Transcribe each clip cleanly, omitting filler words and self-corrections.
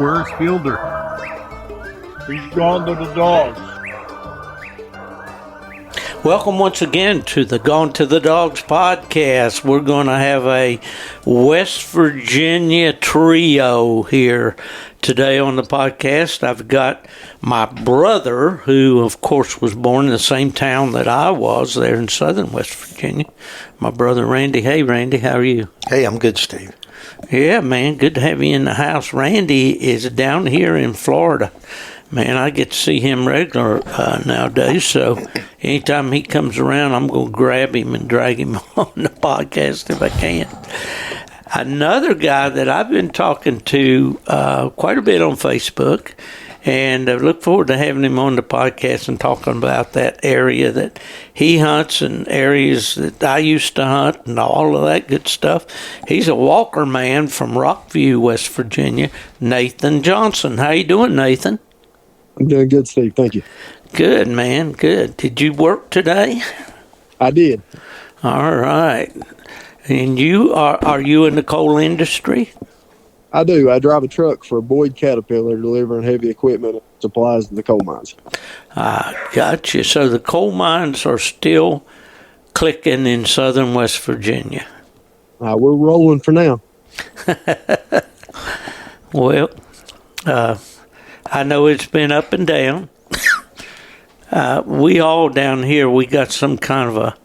Where's Fielder? He's gone to the dogs. Welcome once again to the Gone to the Dogs podcast. We're going to have a West Virginia trio here today on the podcast. I've got my brother, who of course was born in the same town that I was there in southern West Virginia. My brother Randy. Hey Randy, how are you? Hey, I'm good, Steve. Yeah, man, good to have you in the house. Randy is down here in Florida. Man, I get to see him regular nowadays, so anytime he comes around, I'm going to grab him and drag him on the podcast if I can. Another guy that I've been talking to quite a bit on Facebook, and I look forward to having him on the podcast and talking about that area that he hunts and areas that I used to hunt and all of that good stuff. He's a Walker man from Rockview, West Virginia, Nathan Johnson. How you doing, Nathan? I'm doing good, Steve. Thank you. Good, man. Good. Did you work today? I did. All right. And you are you in the coal industry? I do. I drive a truck for Boyd Caterpillar delivering heavy equipment and supplies to the coal mines. Gotcha. So the coal mines are still clicking in southern West Virginia. We're rolling for now. Well, I know it's been up and down. We all down here, we got some kind of a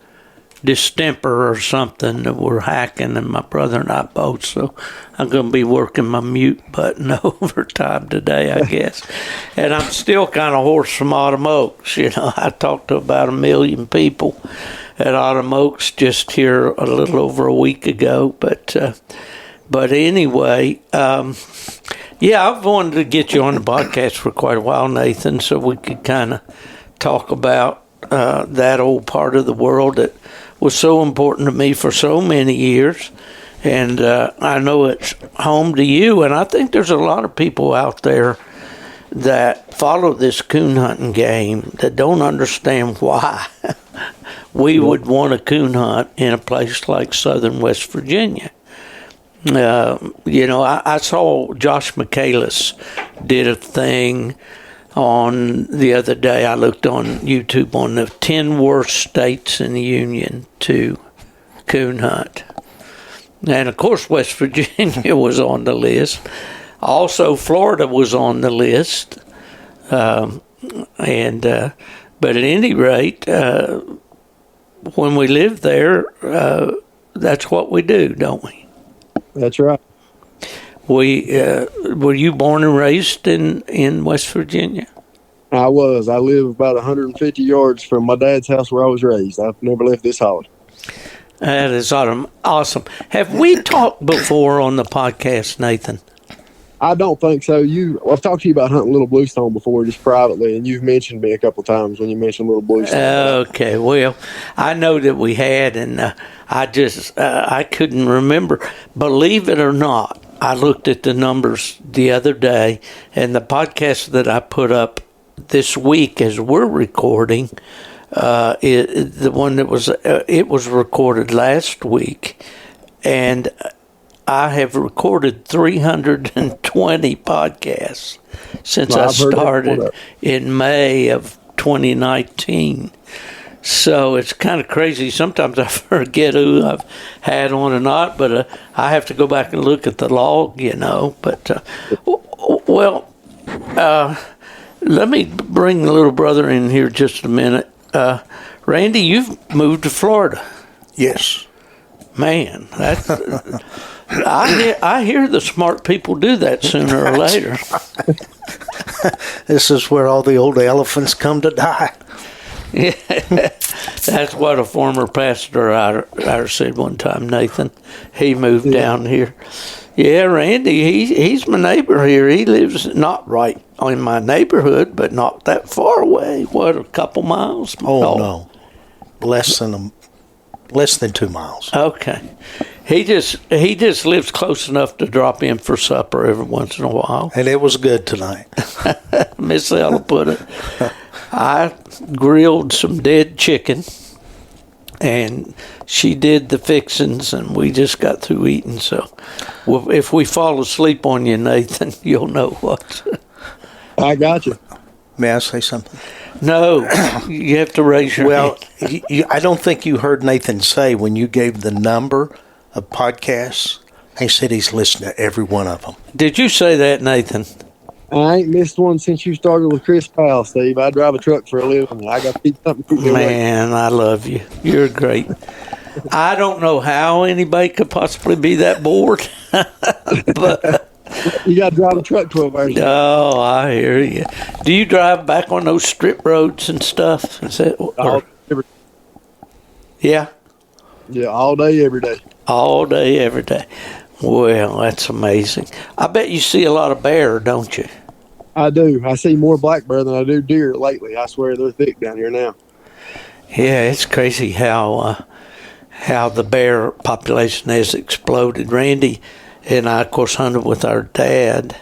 distemper or something that we're hacking, and my brother and I both, so I'm going to be working my mute button overtime today, I guess. And I'm still kind of hoarse from Autumn Oaks. You know, I talked to about 1 million people at Autumn Oaks just here a little over a week ago, but anyway, yeah, I've wanted to get you on the podcast for quite a while, Nathan, so we could kind of talk about that old part of the world that was so important to me for so many years. And I know it's home to you, and I think there's a lot of people out there that follow this coon hunting game that don't understand why we would want a coon hunt in a place like southern West Virginia. I saw Josh Michaelis did a thing on the other day. I looked on YouTube on the 10 worst states in the union to coon hunt. And of course, West Virginia was on the list. Also, Florida was on the list. But at any rate, when we live there, that's what we do, don't we? That's right. Were you born and raised in West Virginia? I was. I live about 150 yards from my dad's house where I was raised. I've never left this holler. That is awesome. Have we talked before on the podcast, Nathan? I don't think so. I've talked to you about hunting Little Bluestone before, just privately, and you've mentioned me a couple of times when you mentioned Little Bluestone. Okay, well, I know that we had, and I couldn't remember. Believe it or not, I looked at the numbers the other day, and the podcast that I put up this week as we're recording, the one that was recorded last week, and I have recorded 320 podcasts since I started in May of 2019. So it's kind of crazy. Sometimes I forget who I've had on or not, but I have to go back and look at the log, you know. But, let me bring the little brother in here just a minute. Randy, you've moved to Florida. Yes. Man, that's... I hear the smart people do that sooner or later. This is where all the old elephants come to die. Yeah, that's what a former pastor I said one time, Nathan. He moved down here. Yeah, Randy, he's my neighbor here. He lives not right in my neighborhood, but not that far away. What, a couple miles? Oh, no. Less than 2 miles. Okay. He just lives close enough to drop in for supper every once in a while. And it was good tonight. Miss Ella put it. I grilled some dead chicken and she did the fixings, and we just got through eating. So, well, if we fall asleep on you, Nathan, you'll know what. I got you. May I say something? No, you have to raise your Well, hand. I don't think you heard Nathan say when you gave the number of podcasts, he said he's listened to every one of them. Did you say that, Nathan? I ain't missed one since you started with Chris Powell, Steve. I drive a truck for a living. I got to keep something to keep me awake. Man, I love you. You're great. I don't know how anybody could possibly be that bored, but You got to drive a truck 12 hours. oh, I hear you. Do you drive back on those strip roads and stuff? Is that, or, yeah, Yeah, all day, every day. all day, every day. Well, that's amazing. I bet you see a lot of bear, don't you? I do. I see more black bear than I do deer lately. I swear they're thick down here now. Yeah, it's crazy how the bear population has exploded. Randy and I, of course, hunted with our dad,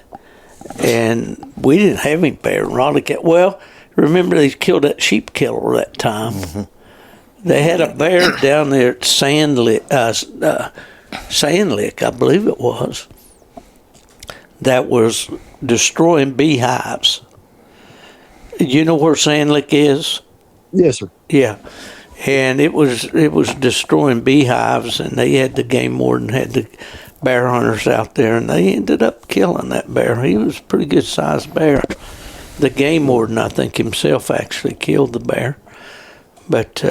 and we didn't have any bear in Raleigh. Well, remember they killed that sheep killer that time. Mm-hmm. They had a bear down there at Sand Lick, I believe it was, that was destroying beehives. You know where Sand Lick is? Yes, sir. Yeah, and it was destroying beehives, and they had the game warden had the bear hunters out there, and they ended up killing that bear. He was a pretty good sized bear. The game warden, I think himself, actually killed the bear. But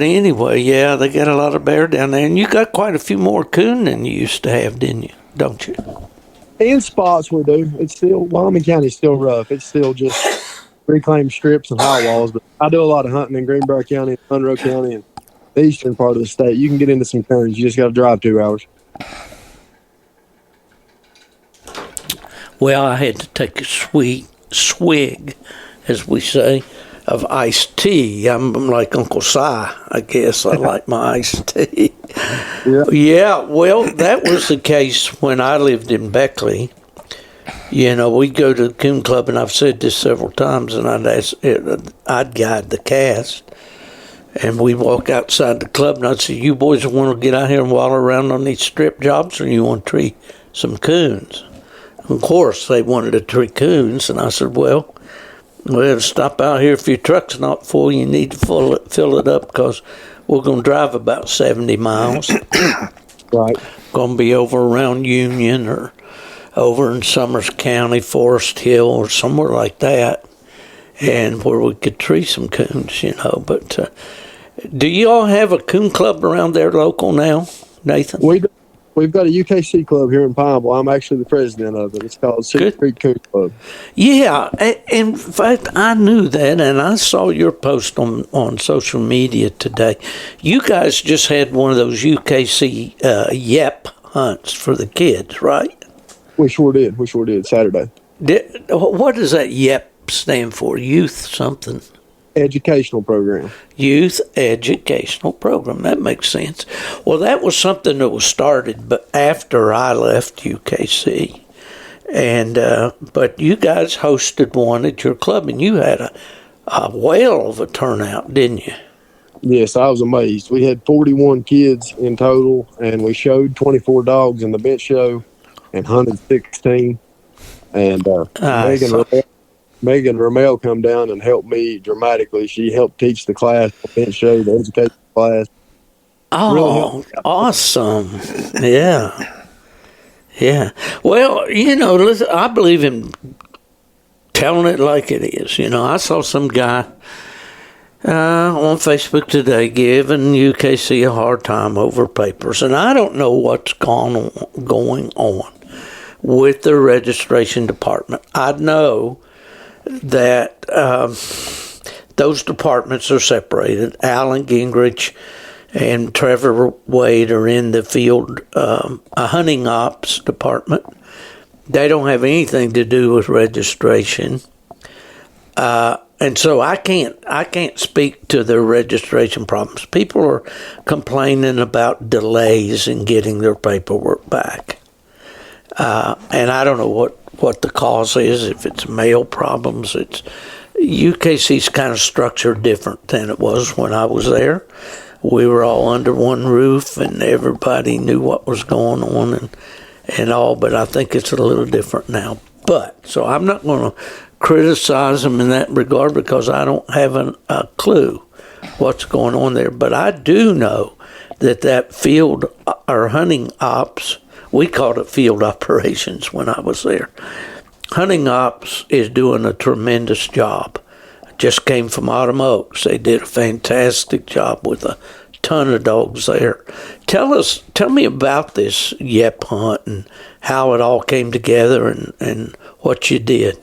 anyway, yeah, they got a lot of bear down there, and you got quite a few more coon than you used to have, didn't you? Don't you? In spots we do. It's still, Wyoming County's still rough. It's still just reclaimed strips and high walls. But I do a lot of hunting in Greenbrier County, Monroe County, and the eastern part of the state. You can get into some coons. You just got to drive 2 hours. Well, I had to take a swig, as we say, of iced tea. I'm like Uncle Si, I guess. I like my iced tea. Yeah, well, that was the case when I lived in Beckley. You know, we'd go to the coon club, and I've said this several times, and I'd guide the cast. And we'd walk outside the club, and I'd say, you boys want to get out here and waddle around on these strip jobs, or you want to tree some coons? Of course, they wanted to tree coons, and I said, well, stop out here. If your truck's not full, you need to fill it up, because we're going to drive about 70 miles. Right. Going to be over around Union or over in Summers County, Forest Hill, or somewhere like that, and where we could tree some coons, you know. But do you all have a coon club around there local now, Nathan? We've got a UKC club here in Pineville. I'm actually the president of it. It's called Cedar Creek Coon Club. Yeah, in fact, I knew that, and I saw your post on social media today. You guys just had one of those UKC YEP hunts for the kids, right? We sure did. Saturday. What does that YEP stand for? Youth something? Educational program. Youth Educational Program. That makes sense. Well, that was something that was started but after I left UKC. And but you guys hosted one at your club, and you had a whale of a turnout, didn't you? Yes, I was amazed. We had 41 kids in total, and we showed 24 dogs in the bench show and hunted 16. And Megan Ramel come down and helped me dramatically. She helped teach the class, the bench show, the education class. Oh, really awesome. Yeah. Yeah. Well, you know, listen, I believe in telling it like it is. You know, I saw some guy on Facebook today giving UKC a hard time over papers, and I don't know what's going on with the registration department. I know that those departments are separated. Alan Gingrich and Trevor Wade are in the field, a hunting ops department. They don't have anything to do with registration, and so I can't speak to their registration problems. People are complaining about delays in getting their paperwork back, and I don't know what the cause is. If it's mail problems, it's UKC's kind of structured different than it was when I was there. We were all under one roof, and everybody knew what was going on and all, but I think it's a little different now. But, so I'm not going to criticize them in that regard because I don't have a clue what's going on there. But I do know that field or hunting ops, we called it field operations when I was there. Hunting ops is doing a tremendous job. Just came from Autumn Oaks. They did a fantastic job with a ton of dogs there. Tell me about this yep hunt and how it all came together and what you did.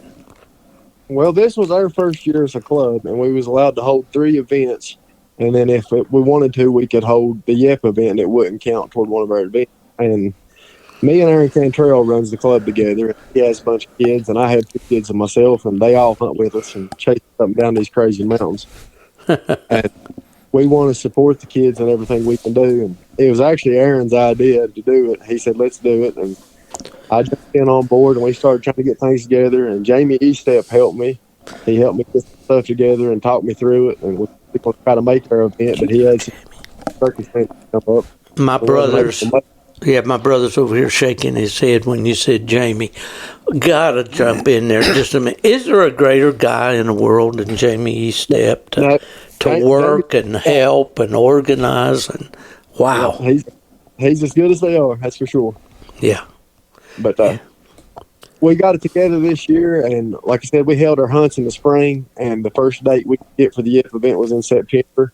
Well, this was our first year as a club, and we was allowed to hold 3 events. And then if we wanted to, we could hold the yep event, and it wouldn't count toward one of our events. And me and Aaron Cantrell runs the club together. He has a bunch of kids, and I have 2 kids of myself, and they all hunt with us and chase up and down these crazy mountains. And we want to support the kids and everything we can do. And it was actually Aaron's idea to do it. He said, let's do it. And I jumped in on board, and we started trying to get things together. And Jamie Estep helped me. He helped me get stuff together and talk me through it. And we were going to try to make our event, but he had some circumstances come up. My brother's over here shaking his head when you said Jamie. Gotta jump in there just a minute. Is there a greater guy in the world than Jamie Estep to work and help and organize? And wow. Yeah, he's as good as they are, that's for sure. Yeah. But we got it together this year, and like I said, we held our hunts in the spring, and the first date we could get for the YIP event was in September.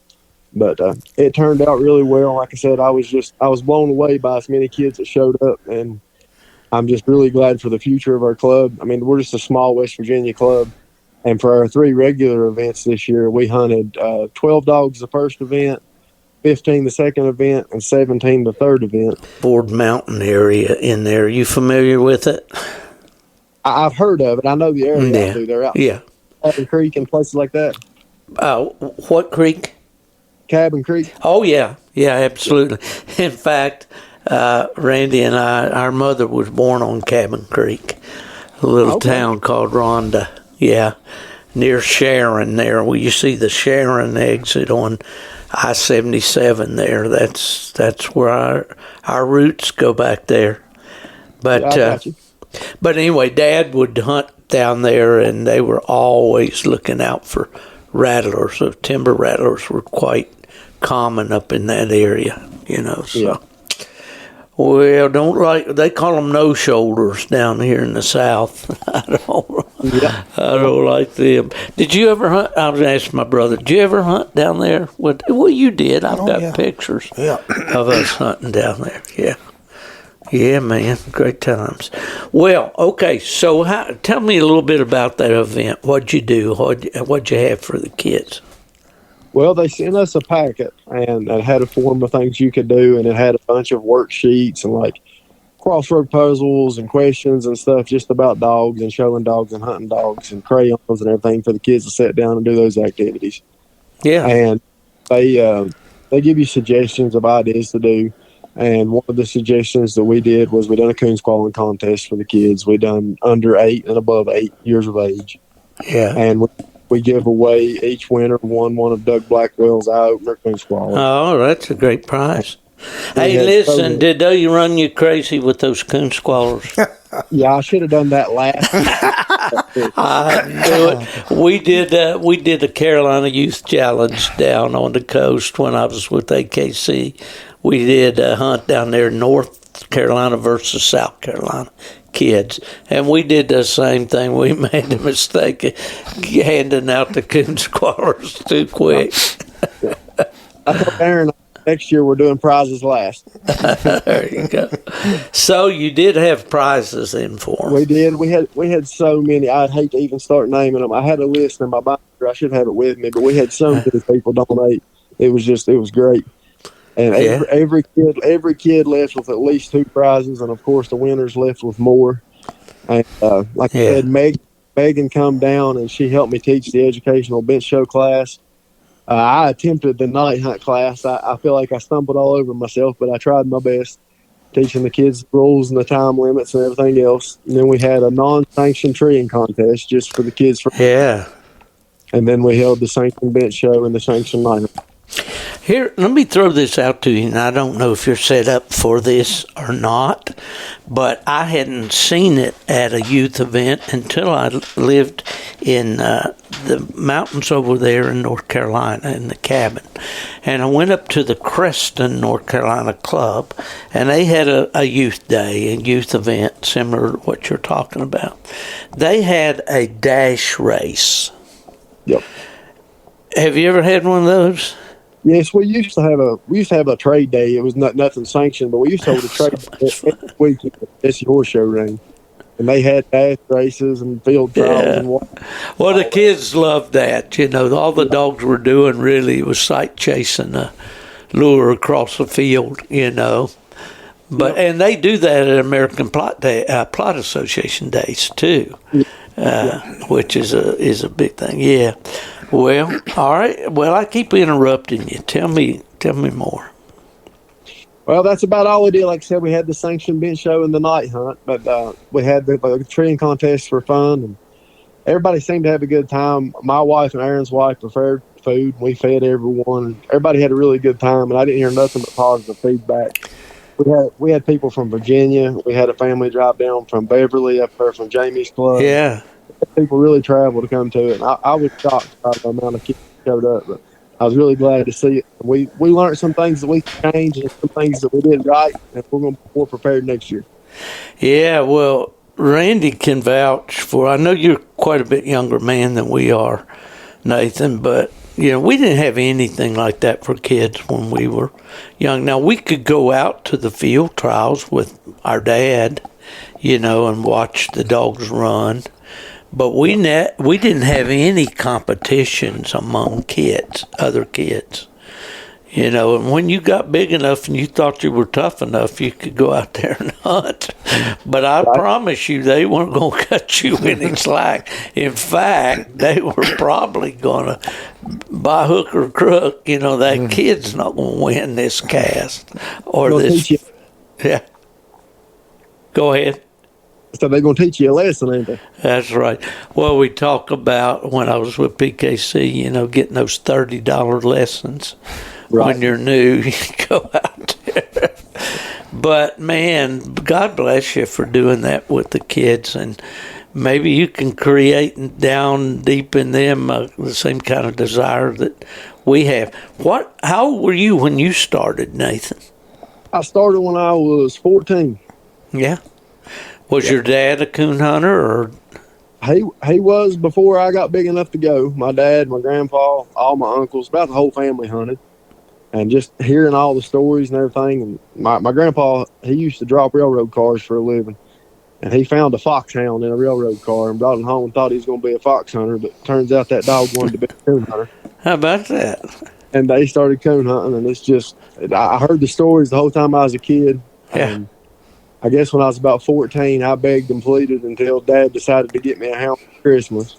But it turned out really well. Like I said, I was blown away by as many kids that showed up, and I'm just really glad for the future of our club. I mean, we're just a small West Virginia club, and for our 3 regular events this year, we hunted 12 dogs the first event, 15 the second event, and 17 the third event. Ford Mountain area in there. Are you familiar with it? I've heard of it. I know the area. Yeah. They're out. Yeah. Cabin Creek and places like that. What creek? Cabin Creek. Oh, yeah. Yeah, absolutely. In fact, Randy and our mother was born on Cabin Creek, a little town called Rhonda. Yeah, near Sharon there. Well, you see the Sharon exit on I-77 there. That's where our roots go back there. But but anyway, Dad would hunt down there, and they were always looking out for rattlers. So timber rattlers were quite common up in that area, so. Yeah. Well, they call them no shoulders down here in the South. I don't like them. Did you ever hunt? I was asking my brother, did you ever hunt down there? Well, you did. I've got pictures of us hunting down there. Yeah. Yeah, man. Great times. Well, okay. So tell me a little bit about that event. What'd you do? What'd you have for the kids? Well, they sent us a packet, and it had a form of things you could do, and it had a bunch of worksheets and like crossword puzzles and questions and stuff just about dogs and showing dogs and hunting dogs and crayons and everything for the kids to sit down and do those activities. Yeah. And they give you suggestions of ideas to do. And one of the suggestions that we did was we done a coon squalling contest for the kids. We done under 8 and above 8 years of age. Yeah. And we give away each winner one of Doug Blackwell's eye opener coon squalling. Oh, that's a great prize. Hey, listen, did they run you crazy with those coon squallers? Yeah, I should have done that last. I knew it. We did the Carolina Youth Challenge down on the coast when I was with AKC. We did a hunt down there, North Carolina versus South Carolina kids, and we did the same thing. We made the mistake of handing out the coon squallers too quick. I told Aaron next year we're doing prizes last. There you go. So you did have prizes in for them. We did. We had so many. I'd hate to even start naming them. I had a list in my binder. I should have it with me, but we had so many people donate. It was great. And every kid left with at least 2 prizes, and of course the winners left with more. And I said, Megan come down and she helped me teach the educational bench show class. I attempted the night hunt class. I feel like I stumbled all over myself, but I tried my best, teaching the kids the rules and the time limits and everything else. And then we had a non-sanctioned treeing contest just for the kids. And then we held the sanctioned bench show and the sanctioned night. Here, let me throw this out to you, and I don't know if you're set up for this or not, but I hadn't seen it at a youth event until I lived in the mountains over there in North Carolina in the cabin. And I went up to the Creston, North Carolina Club, and they had a youth day, a youth event similar to what you're talking about. They had a dash race. Yep. Have you ever had one of those? Yes, we used to have a trade day. It was nothing sanctioned, but we used to hold a trade day every week at the Jesse Horse Show ring, and they had dash races and field trials and what. Well, the kids loved that. You know, all the dogs were doing really was sight chasing a lure across the field. You know, but and they do that at American Plot Day, Plot Association days too, which is a big thing. Yeah. Well, all right. Well, I keep interrupting you. Tell me more. Well, that's about all we did. Like I said, we had the sanctioned bench show and the night hunt, but we had the treeing contests for fun, and everybody seemed to have a good time. My wife and Aaron's wife preferred food. We fed everyone, and everybody had a really good time, and I didn't hear nothing but positive feedback. We had people from Virginia. We had a family drive down from Beverly up there from Jamie's Club. Yeah. People really traveled to come to it. And I was shocked by the amount of kids that showed up, but I was really glad to see it. We learned some things that we can change and some things that we did right, and we're going to be more prepared next year. Yeah, well, Randy can vouch for. I know you're quite a bit younger man than we are, Nathan, but you know we didn't have anything like that for kids when we were young. Now we could go out to the field trials with our dad, you know, and watch the dogs run. But we didn't have any competitions among kids, other kids. You know, and when you got big enough and you thought you were tough enough, you could go out there and hunt. But I promise you, they weren't going to cut you any slack. In fact, they were probably going to, by hook or crook, you know, that kid's not going to win this cast. Or this. Yeah. Go ahead. So they're going to teach you a lesson, ain't they? That's right. Well, we talk about when I was with PKC, you know, getting those $30 lessons when you're new. You go out there. But, man, God bless you for doing that with the kids. And maybe you can create down deep in them the same kind of desire that we have. How old were you when you started, Nathan? I started when I was 14. Yeah. Was your dad a coon hunter, or? He was before I got big enough to go. My dad, my grandpa, all my uncles, about the whole family hunted. And just hearing all the stories and everything. And my grandpa, he used to drop railroad cars for a living. And he found a foxhound in a railroad car and brought it home and thought he was going to be a fox hunter. But turns out that dog wanted to be a coon hunter. How about that? And they started coon hunting. And it's just, I heard the stories the whole time I was a kid. Yeah. And I guess when I was about 14, I begged and pleaded until Dad decided to get me a hound for Christmas.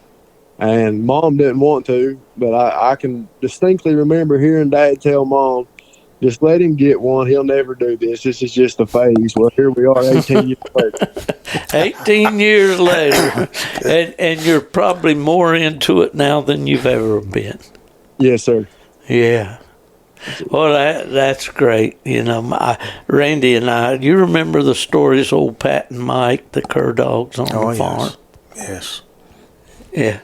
And Mom didn't want to, but I can distinctly remember hearing Dad tell Mom, just let him get one. He'll never do this. This is just a phase. Well, here we are 18 years later. 18 years later. And you're probably more into it now than you've ever been. Yes, sir. Yeah. Well, that's great. You know, Randy and I, you remember the stories, old Pat and Mike, the cur dogs on the farm? Yes. Yeah.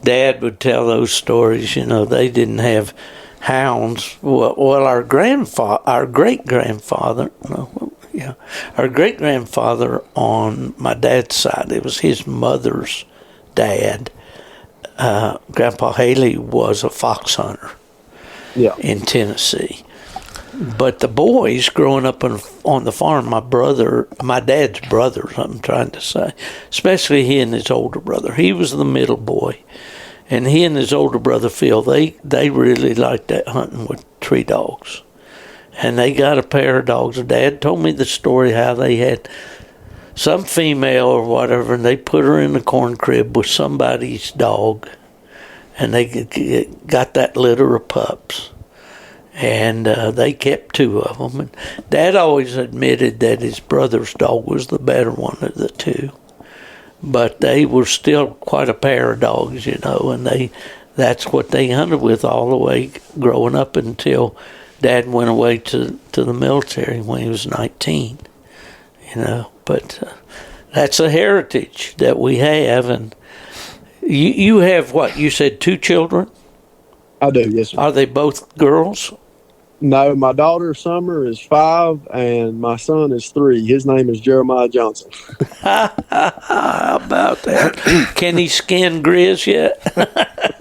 Dad would tell those stories. You know, they didn't have hounds. Well, our great-grandfather on my dad's side, it was his mother's dad. Grandpa Haley was a fox hunter. Yeah. In Tennessee. But the boys growing up on the farm, my dad's brothers, I'm trying to say, especially he and his older brother. He was the middle boy. And he and his older brother, Phil, they really liked that hunting with tree dogs. And they got a pair of dogs. Dad told me the story how they had some female or whatever, and they put her in the corn crib with somebody's dog. And they got that litter of pups. And they kept two of them. And Dad always admitted that his brother's dog was the better one of the two. but they were still quite a pair of dogs, and that's what they hunted with all the way growing up until Dad went away to the military when he was 19, but that's a heritage that we have. And you have what? You said 2 children? I do, yes, sir. Are they both girls? No, my daughter Summer is 5, and my son is 3. His name is Jeremiah Johnson. How about that? Can he skin Grizz yet?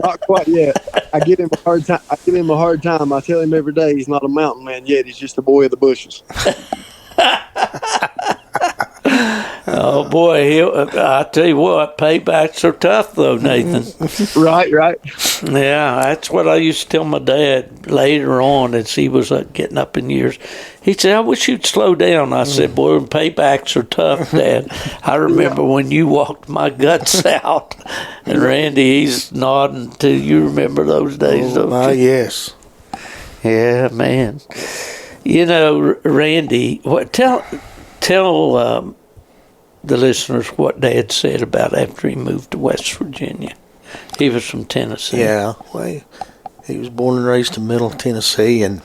Not quite yet. I give him a hard time. I tell him every day he's not a mountain man yet. He's just a boy of the bushes. Oh boy, I tell you what, paybacks are tough though, Nathan. Right. Yeah, that's what I used to tell my dad later on as he was getting up in years. He said, I wish you'd slow down. I said, boy, paybacks are tough, Dad. I remember when you walked my guts out. And Randy, he's nodding too. You remember those days, don't you? Yes. Yeah, man. Randy, tell the listeners what Dad said about after he moved to West Virginia. He was from Tennessee. Yeah, well, he was born and raised in Middle Tennessee, and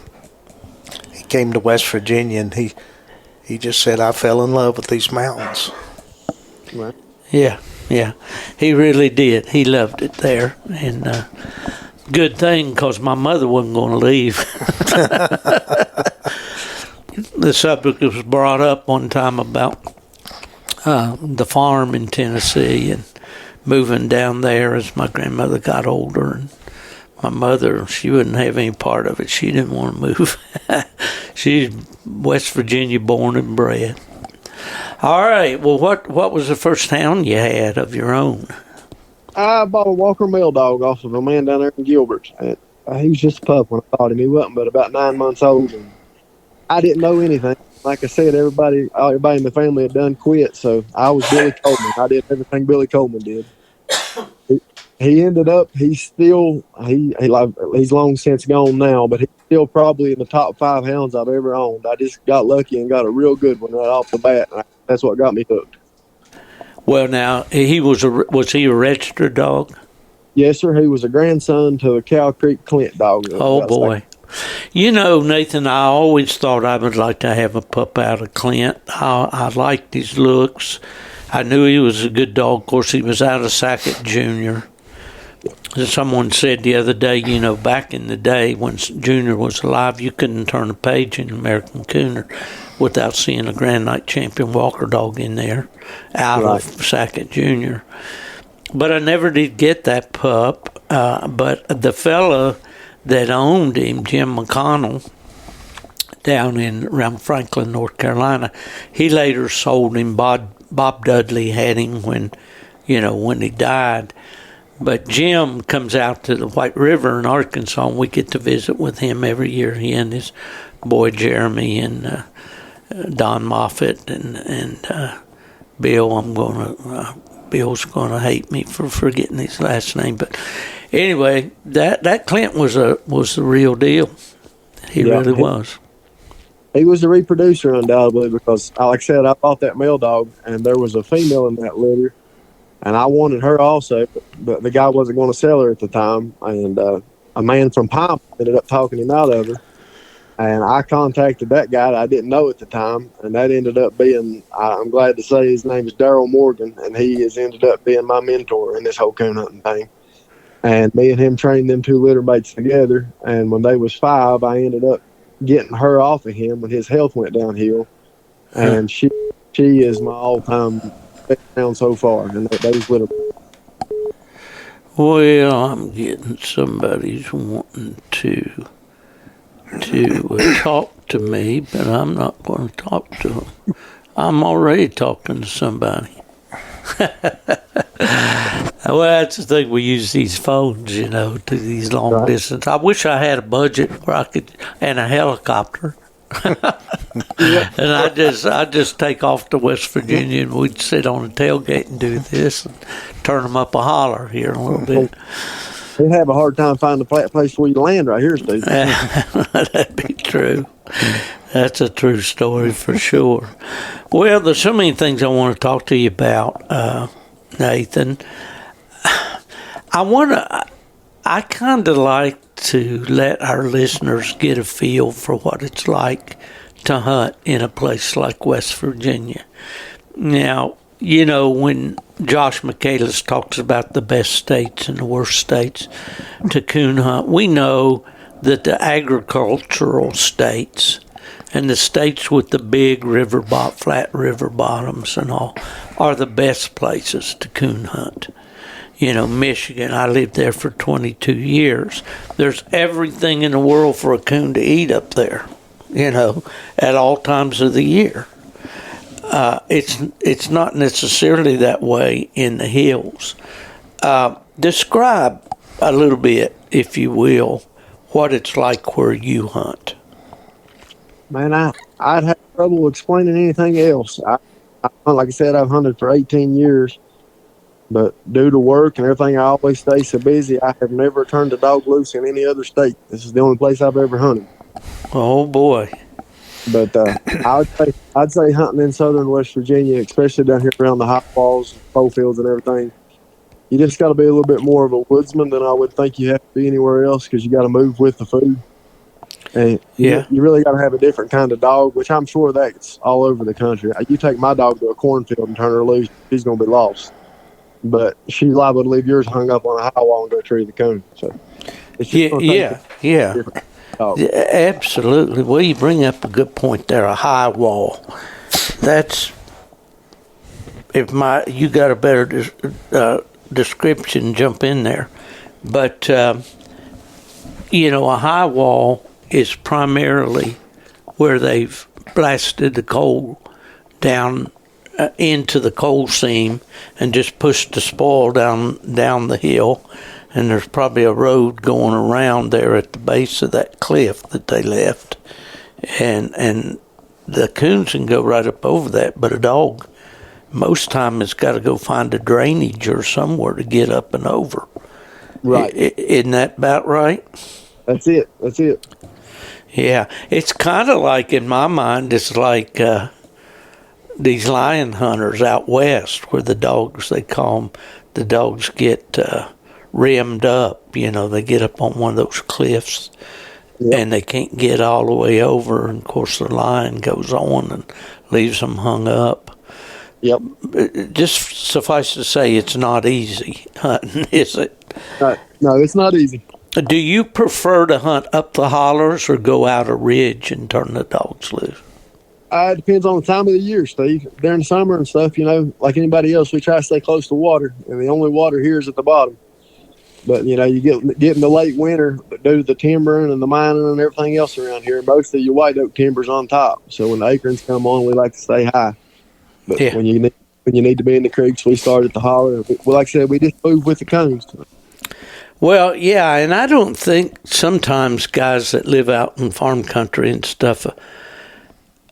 he came to West Virginia, and he just said, I fell in love with these mountains. Right. Yeah. He really did. He loved it there, and good thing, because my mother wasn't going to leave. The subject was brought up one time about the farm in Tennessee and moving down there as my grandmother got older, and my mother, she wouldn't have any part of it. She didn't want to move. She's West Virginia born and bred. All right. Well, what was the first hound you had of your own? I bought a Walker Male dog off of a man down there in Gilbert. And, he was just a pup when I bought him. He wasn't but about 9 months old. And I didn't know anything. Like I said, everybody in the family had done quit, so I was Billy Coleman. I did everything Billy Coleman did. He ended up, he's long since gone now, but he's still probably in the top 5 hounds I've ever owned. I just got lucky and got a real good one right off the bat. That's what got me hooked. Well, now, was he a registered dog? Yes, sir. He was a grandson to a Cow Creek Clint dog. Oh, boy. Nathan, I always thought I would like to have a pup out of Clint. I liked his looks. I knew he was a good dog. Of course, he was out of Sackett Jr. Someone said the other day, back in the day when Junior was alive, you couldn't turn a page in American Cooner without seeing a Grand Night Champion Walker dog in there out of Sackett Jr. But I never did get that pup. But the fella that owned him, Jim McConnell, down around Franklin, North Carolina, he later sold him. Bob Dudley had him when he died. But Jim comes out to the White River in Arkansas, and we get to visit with him every year. He and his boy Jeremy and Don Moffitt and Bill. Bill's going to hate me for forgetting his last name, but anyway, that Clint was the real deal. He really was. He was a reproducer, undoubtedly, because, like I said, I bought that male dog, and there was a female in that litter, and I wanted her also, but the guy wasn't going to sell her at the time, and a man from Pine ended up talking him out of her, and I contacted that guy that I didn't know at the time, and that ended up being, I'm glad to say his name is Daryl Morgan, and he has ended up being my mentor in this whole coon hunting thing. And me and him trained them 2 litter mates together, and when they was 5, I ended up getting her off of him when his health went downhill, and she is my all-time best hound so far, and those litter. Well, I'm getting somebody's wanting to talk to me, but I'm not going to talk to them. I'm already talking to somebody. Well, that's the thing. We use these phones, to these long distance. I wish I had a budget where I could, and a helicopter. And I just take off to West Virginia, and we'd sit on a tailgate and do this, and turn them up a holler here a little bit. They'd have a hard time finding a place where you land right here, Steve. That'd be true. That's a true story for sure. Well, there's so many things I want to talk to you about. Nathan. I kind of like to let our listeners get a feel for what it's like to hunt in a place like West Virginia. Now, you know, when Josh Michaelis talks about the best states and the worst states to coon hunt, we know that the agricultural states and the states with the big flat river bottoms and all are the best places to coon hunt. You know, Michigan, I lived there for 22 years. There's everything in the world for a coon to eat up there, you know, at all times of the year. It's not necessarily that way in the hills. Describe a little bit, if you will, what it's like where you hunt. Man, I'd have trouble explaining anything else. Like I said, I've hunted for 18 years. But due to work and everything, I always stay so busy. I have never turned a dog loose in any other state. This is the only place I've ever hunted. Oh boy! But I'd say hunting in southern West Virginia, especially down here around the high walls, pole fields, and everything, you just got to be a little bit more of a woodsman than I would think you have to be anywhere else, because you got to move with the food. And you really got to have a different kind of dog, which I'm sure that's all over the country. You take my dog to a cornfield and turn her loose, she's going to be lost. But she's liable to leave yours hung up on a high wall and go tree the coon. So, it's just Absolutely. Well, you bring up a good point there. A high wall. That's you got a better description. Jump in there, but you know, a high wall is primarily where they've blasted the coal down into the coal seam and just pushed the spoil down the hill, and there's probably a road going around there at the base of that cliff that they left, and the coons can go right up over that, but a dog most time has got to go find a drainage or somewhere to get up and over. Right. Isn't that about right? That's it. Yeah, it's kind of like, in my mind, it's like these lion hunters out west, where the dogs, they call them, the dogs get rimmed up. You know, they get up on one of those cliffs, and they can't get all the way over. And of course, the lion goes on and leaves them hung up. Yep. Just suffice to say, it's not easy hunting, is it? No, it's not easy. Do you prefer to hunt up the hollers or go out a ridge and turn the dogs loose? It depends on the time of the year, Steve. During summer and stuff, you know, like anybody else, we try to stay close to water, and the only water here is at the bottom. But, you know, you get in the late winter, but due to the timbering and the mining and everything else around here, most of your white oak timber's on top. So when the acorns come on, we like to stay high. But when you need to be in the creeks, we start at the holler. Well, like I said, we just move with the cones. Well, yeah, and I don't think sometimes guys that live out in farm country and stuff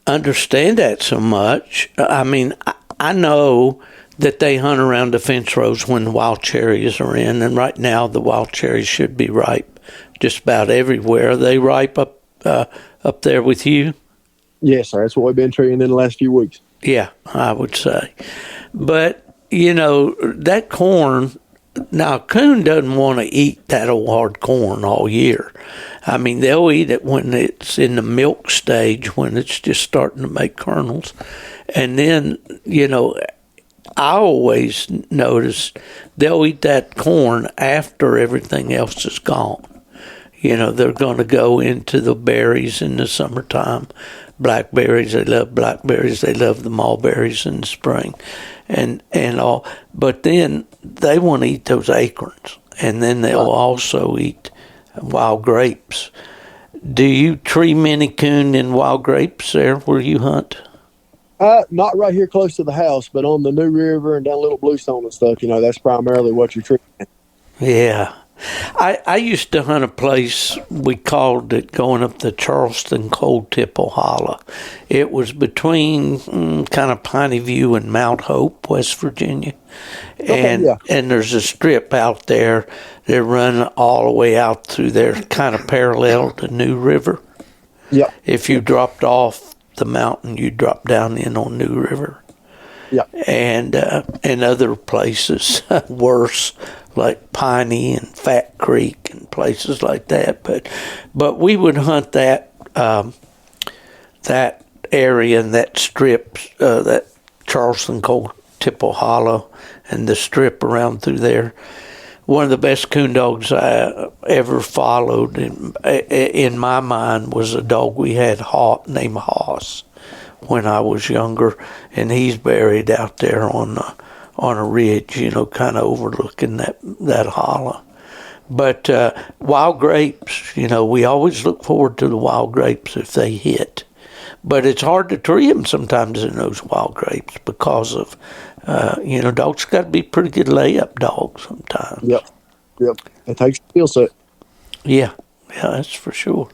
understand that so much. I mean, I know that they hunt around the fence rows when the wild cherries are in, and right now the wild cherries should be ripe just about everywhere. Are they ripe up there with you? Yes, sir. That's what we've been treeing in the last few weeks. Yeah, I would say. But, you know, that corn, now a coon doesn't want to eat that old hard corn all year. I mean, they'll eat it when it's in the milk stage, when it's just starting to make kernels. And then, you know, I always notice they'll eat that corn after everything else is gone. You know, they're going to go into the berries in the summertime. Blackberries, they love blackberries. They love the mulberries in the spring and all. But then they want to eat those acorns. And then they'll also eat wild grapes. Do you tree many coon and wild grapes there where you hunt? Not right here close to the house, but on the New River and down Little Bluestone and stuff, you know, that's primarily what you're treating. Yeah. I used to hunt a place, we called it going up the Charleston Cold Tipple Holler. It was between kind of Piney View and Mount Hope, West Virginia. And there's a strip out there that run all the way out through there, kind of parallel to New River. Yeah. If you dropped off the mountain, you drop down in on New River. Yeah. And other places worse, like Piney and Fat Creek and places like that. But we would hunt that that area and that strip, that Charleston Cold Tipple Hollow and the strip around through there. One of the best coon dogs I ever followed in my mind was a dog we had named Hoss when I was younger, and he's buried out there on a ridge, kind of overlooking that hollow. But wild grapes, we always look forward to the wild grapes if they hit. But it's hard to tree them sometimes in those wild grapes because of, dogs got to be pretty good layup dogs sometimes. Yep. It takes a skill set. Yeah, that's for sure.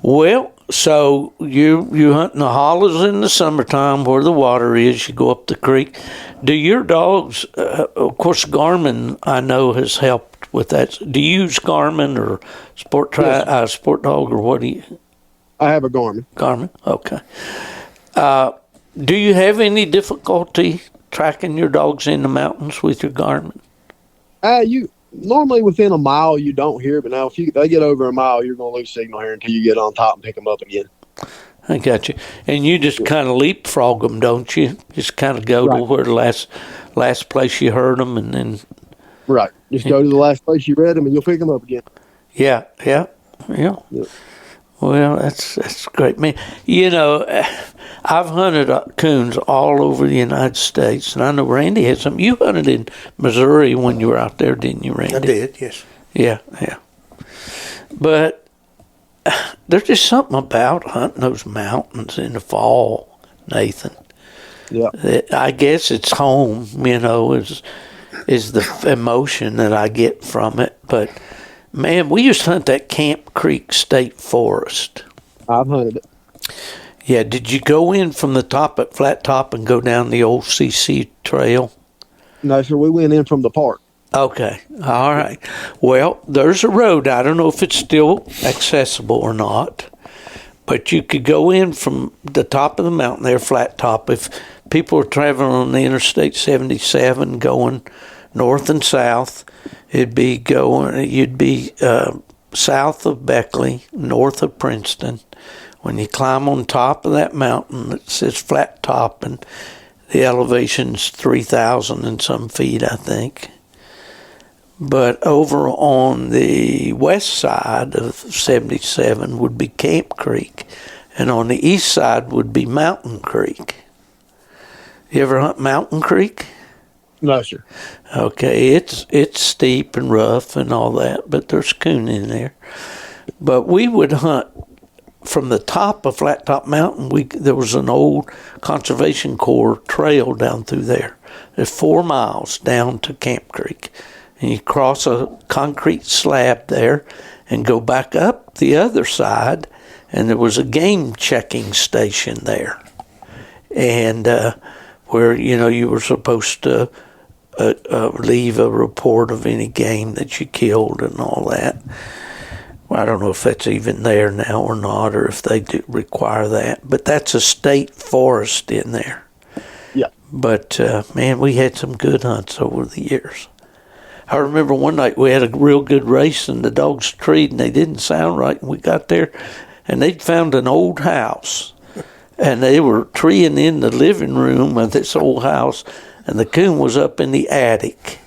Well, so you hunt in the hollows in the summertime where the water is. You go up the creek. Do your dogs? Of course, Garmin I know has helped with that. Do you use Garmin or Sport Dog or what do you? I have a Garmin. Garmin, okay. Do you have any difficulty tracking your dogs in the mountains with your Garmin? You normally within a mile you don't hear, but now if they get over a mile, you're going to lose signal here until you get on top and pick them up again. I got you. And you just kind of leapfrog them, don't you? Just kind of go to where the last place you heard them, and then just go to the last place you read them, and you'll pick them up again. Yeah. Well, that's great, man. I've hunted coons all over the United States, and I know Randy had some. You hunted in Missouri when you were out there, didn't you, Randy? I did, yes. Yeah. But there's just something about hunting those mountains in the fall, Nathan. Yeah. I guess it's home, is the emotion that I get from it, but. Man, we used to hunt that Camp Creek State Forest. I've hunted it. Yeah, did you go in from the top at Flat Top and go down the old CC trail? No, sir, we went in from the park. Okay, all right. Well, there's a road. I don't know if it's still accessible or not, but you could go in from the top of the mountain there, Flat Top. If people are traveling on the Interstate 77 going north and south, you'd be south of Beckley, north of Princeton. When you climb on top of that mountain, it says Flat Top, and the elevation's 3,000 and some feet, I think. But over on the west side of 77 would be Camp Creek, and on the east side would be Mountain Creek. You ever hunt Mountain Creek? No, sir. Okay, it's steep and rough and all that, but there's coon in there. But we would hunt from the top of Flat Top Mountain. There was an old Conservation Corps trail down through there. There's 4 miles down to Camp Creek, and you cross a concrete slab there and go back up the other side, and there was a game checking station there, and where you were supposed to leave a report of any game that you killed and all that. Well, I don't know if that's even there now or not, or if they do require that. But that's a state forest in there. Yeah. But, man, we had some good hunts over the years. I remember one night we had a real good race, and the dogs treed, and they didn't sound right. And we got there, and they'd found an old house. And they were treeing in the living room of this old house, and the coon was up in the attic.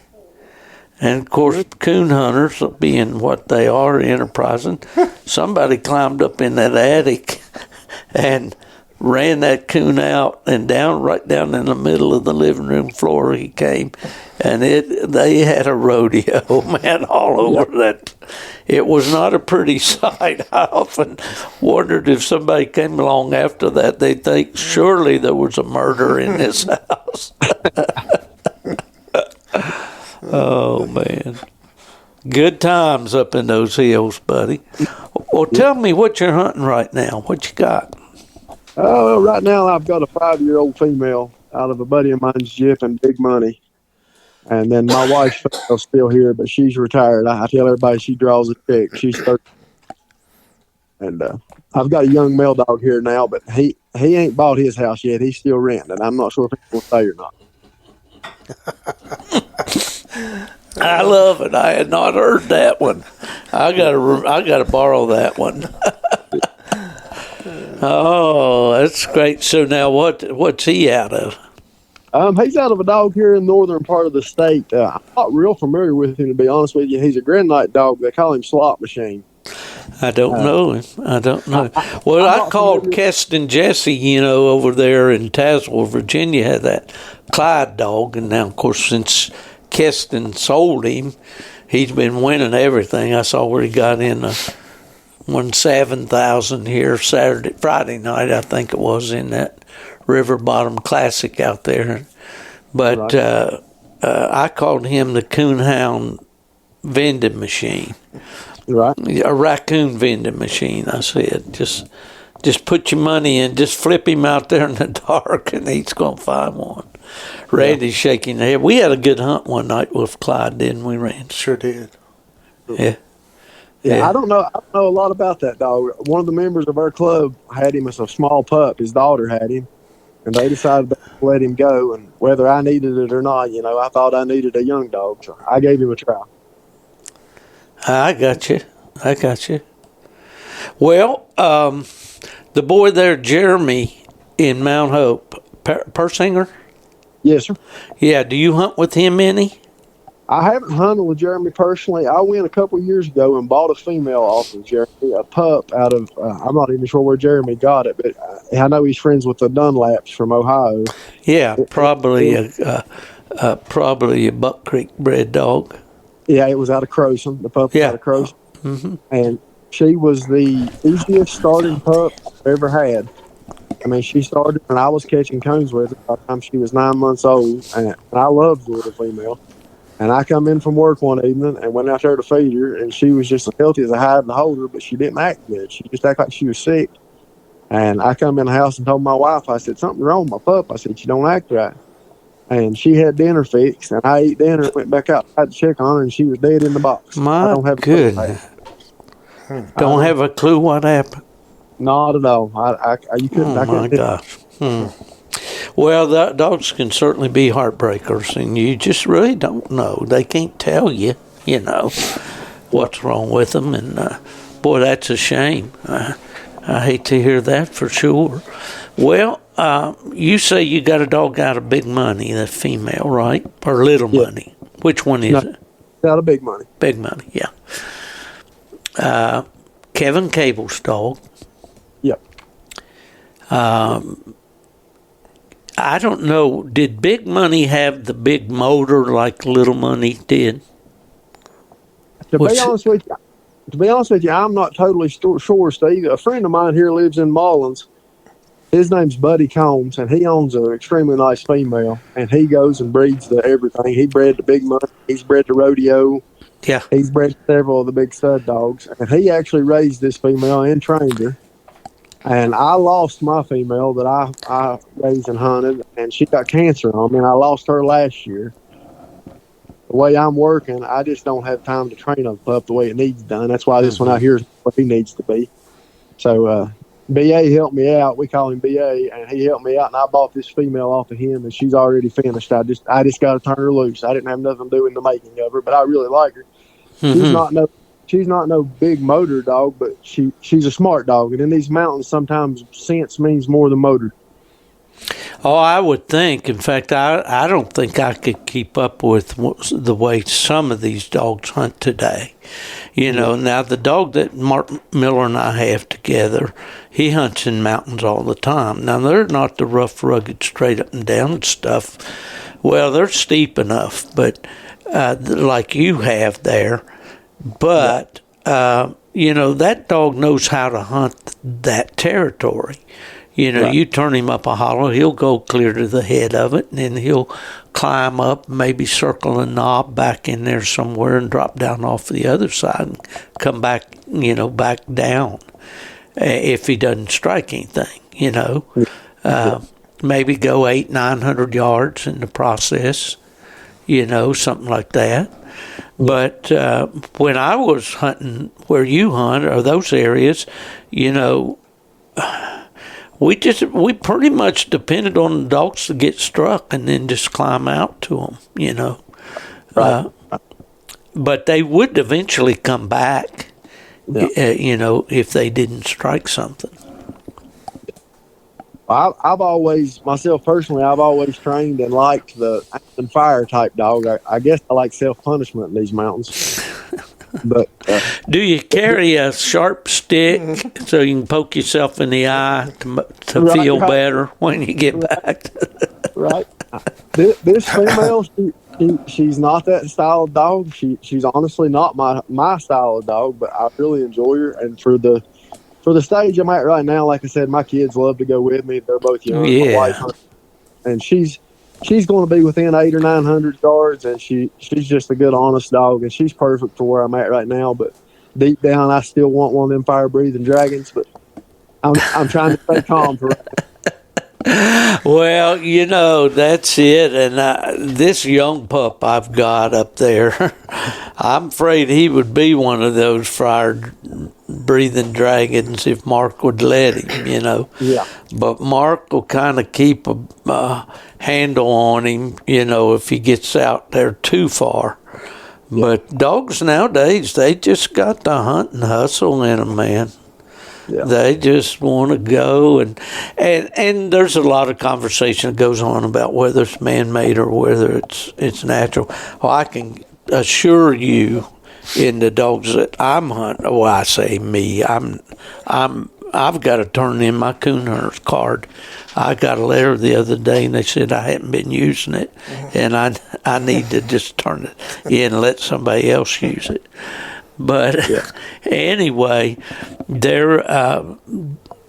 And, of course, coon hunters, being what they are, enterprising, somebody climbed up in that attic and ran that coon out, and right down in the middle of the living room floor he came. And they had a rodeo, man, all over that. It was not a pretty sight. I often wondered if somebody came along after that, they'd think surely there was a murder in this house. Oh, man. Good times up in those hills, buddy. Well, tell me what you're hunting right now. What you got? Oh, right now I've got a 5-year-old female out of a buddy of mine's Jip and Big Money. And then my wife's still here, but she's retired. I tell everybody she draws a check. She's 30. And I've got a young male dog here now, but he ain't bought his house yet. He's still renting, and I'm not sure if he's going to stay or not. I love it. I had not heard that one. I gotta borrow that one. Oh, that's great. So now what's he out of? He's out of a dog here in the northern part of the state. I'm not real familiar with him, to be honest with you. He's a Granite dog. They call him Slot Machine. I don't know him. I don't know. Well, I called Keston Jesse, over there in Tazewell, Virginia, had that Clyde dog. And now, of course, since Keston sold him, he's been winning everything. I saw where he got in won 7,000 here Friday night, I think it was, in that River Bottom Classic out there. But right. I called him the coonhound vending machine. Right. A raccoon vending machine, I said. Just put your money in, just flip him out there in the dark, and he's going to find one. Randy's shaking his head. We had a good hunt one night with Clyde, didn't we, Randy? Sure did. Yeah. Yeah, I don't know a lot about that dog. One of the members of our club had him as a small pup. His daughter had him, and they decided to let him go. And whether I needed it or not, I thought I needed a young dog, so I gave him a try. I got you. Well, the boy there, Jeremy, in Mount Hope, Persinger? Yes, sir. Yeah, do you hunt with him any? I haven't hunted with Jeremy personally. I went a couple of years ago and bought a female off of Jeremy, a pup out of, I'm not even sure where Jeremy got it, but I know he's friends with the Dunlaps from Ohio. Yeah, probably a Buck Creek bred dog. Yeah, it was out of Crowson. The pup was out of Crowson. Mm-hmm. And she was the easiest starting pup I've ever had. I mean, she started when I was catching coons with her by the time she was 9 months old, and I loved the little female. And I come in from work one evening and went out there to feed her, and she was just as healthy as a hide and a holder, but she didn't act good. She just acted like she was sick. And I come in the house and told my wife, I said, something's wrong with my pup. I said, she don't act right. And she had dinner fixed, and I ate dinner and went back out to check on her, and she was dead in the box. My goodness. Don't have a clue what happened. Not at all. You couldn't. Oh, my gosh. Well, the dogs can certainly be heartbreakers, and you just really don't know. They can't tell you, what's wrong with them. And, boy, that's a shame. I hate to hear that for sure. Well, you say you got a dog out of big money, the female, right? Or little money. Which one is it? Out of big money. Big money, yeah. Kevin Cable's dog. Yep. I don't know. Did Big Money have the big motor like Little Money did? To be honest with you, I'm not totally sure, Steve. A friend of mine here lives in Mullins. His name's Buddy Combs, and he owns an extremely nice female. And he goes and breeds the everything. He bred the Big Money. He's bred the Rodeo. Yeah. He's bred several of the big stud dogs. And he actually raised this female and trained her. And I lost my female that I raised and hunted, and she got cancer on me, and I lost her last year. The way I'm working, I just don't have time to train a pup the way it needs done. That's why this one out here is what he needs to be. So B.A. helped me out. We call him B.A., and he helped me out, and I bought this female off of him, and she's already finished. I just got to turn her loose. I didn't have nothing to do in the making of her, but I really like her. Mm-hmm. She's not no big motor dog, but she's a smart dog. And in these mountains, sometimes sense means more than motor. Oh, I would think. In fact, I don't think I could keep up with the way some of these dogs hunt today. Now the dog that Mark Miller and I have together, he hunts in mountains all the time. Now, they're not the rough, rugged, straight up and down stuff. Well, they're steep enough, but like you have there. But, that dog knows how to hunt that territory. Right. You turn him up a hollow, he'll go clear to the head of it, and then he'll climb up, maybe circle a knob back in there somewhere and drop down off the other side and come back, back down if he doesn't strike anything, maybe go 800-900 yards in the process, something like that. But when I was hunting where you hunt, or those areas, you know, we pretty much depended on the dogs to get struck and then just climb out to them, you know. Right. But they would eventually come back, Yeah. you know, if they didn't strike something. I've always, myself personally, I've always trained and liked the aim fire type dog. I guess I like self-punishment in these mountains. But Do you carry a sharp stick so you can poke yourself in the eye to feel better when you get back? right, this female, she's not that style of dog. She's honestly not my style of dog, but I really enjoy her. And for the stage I'm at right now, like I said, my kids love to go with me. They're both young. Yeah. My wife, and she's going to be within 800 or 900 yards, and she's just a good, honest dog, and she's perfect for where I'm at right now. But deep down, I still want one of them fire-breathing dragons, but I'm trying to stay calm for right now. Well, you know, that's it. And this young pup I've got up there, I'm afraid he would be one of those fire-breathing dragons if Mark would let him, you know. Yeah. But Mark will kind of keep a handle on him, you know, if he gets out there too far. But dogs nowadays, they just got the hunt and hustle in them, man. Yeah. They just want to go, and there's a lot of conversation that goes on about whether it's man-made or whether it's natural. Well, I can assure you, in the dogs that I'm hunting, well, I say me, I've got to turn in my coon hunter's card. I got a letter the other day, and they said I hadn't been using it, and I need to just turn it in and let somebody else use it. But anyway, they're,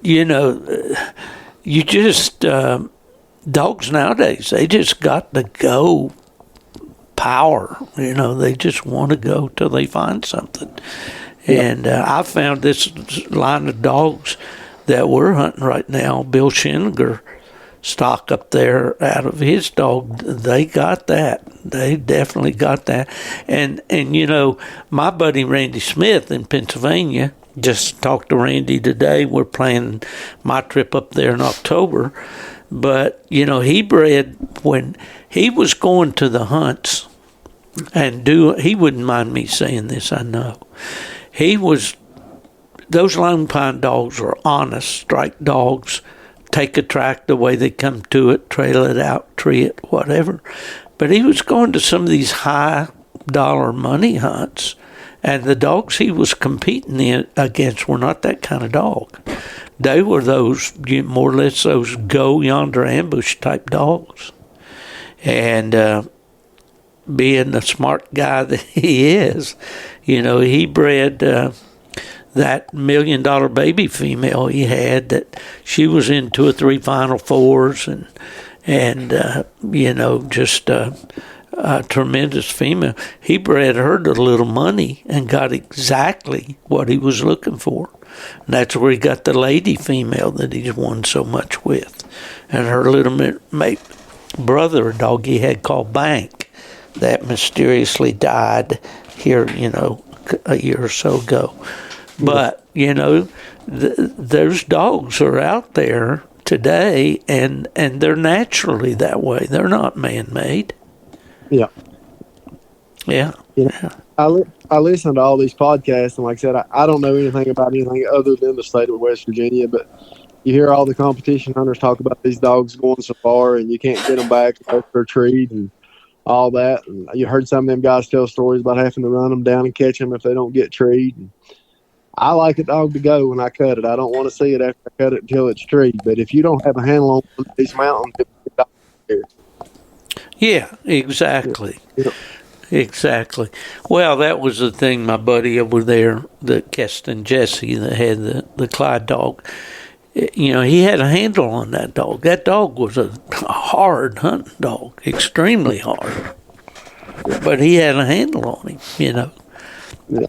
you know, you just, dogs nowadays, they just got to go power. You know, they just want to go till they find something. And I found this line of dogs that we're hunting right now, Bill Schiniger stock up there out of his dog, they got that. They definitely got that. And you know, my buddy Randy Smith in Pennsylvania, just talked to Randy today. We're planning my trip up there in October. But, you know, he bred when he was going to the hunts and he wouldn't mind me saying this, I know. Those Lone Pine dogs are honest, strike dogs. Take a track the way they come to it, trail it out, tree it, whatever. But he was going to some of these high dollar money hunts, and the dogs he was competing against were not that kind of dog. They were those, more or less, those go yonder ambush type dogs. And being the smart guy that he is, you know, he bred that $1 million baby female he had, that she was in 2 or 3 Final Fours, and you know, just a tremendous female. He bred her to little money and got exactly what he was looking for. And that's where he got the lady female that he's won so much with. And her little brother, a dog he had called Bank, that mysteriously died here, you know, a year or so ago. But, you know, those dogs are out there today, and they're naturally that way. They're not man-made. Yeah. Yeah. You know, I listen to all these podcasts, and like I said, I don't know anything about anything other than the state of West Virginia, but you hear all the competition hunters talk about these dogs going so far, and you can't get them back for a treat and all that. And you heard some of them guys tell stories about having to run them down and catch them if they don't get treed. And I like a dog to go when I cut it. I don't want to see it after I cut it until it's treed. But if you don't have a handle on these mountains, yeah, exactly. Yeah. Exactly. Well, that was the thing, my buddy over there, the Keston Jesse, that had the Clyde dog. You know, he had a handle on that dog. That dog was a hard hunting dog, extremely hard. But he had a handle on him, you know. Yeah.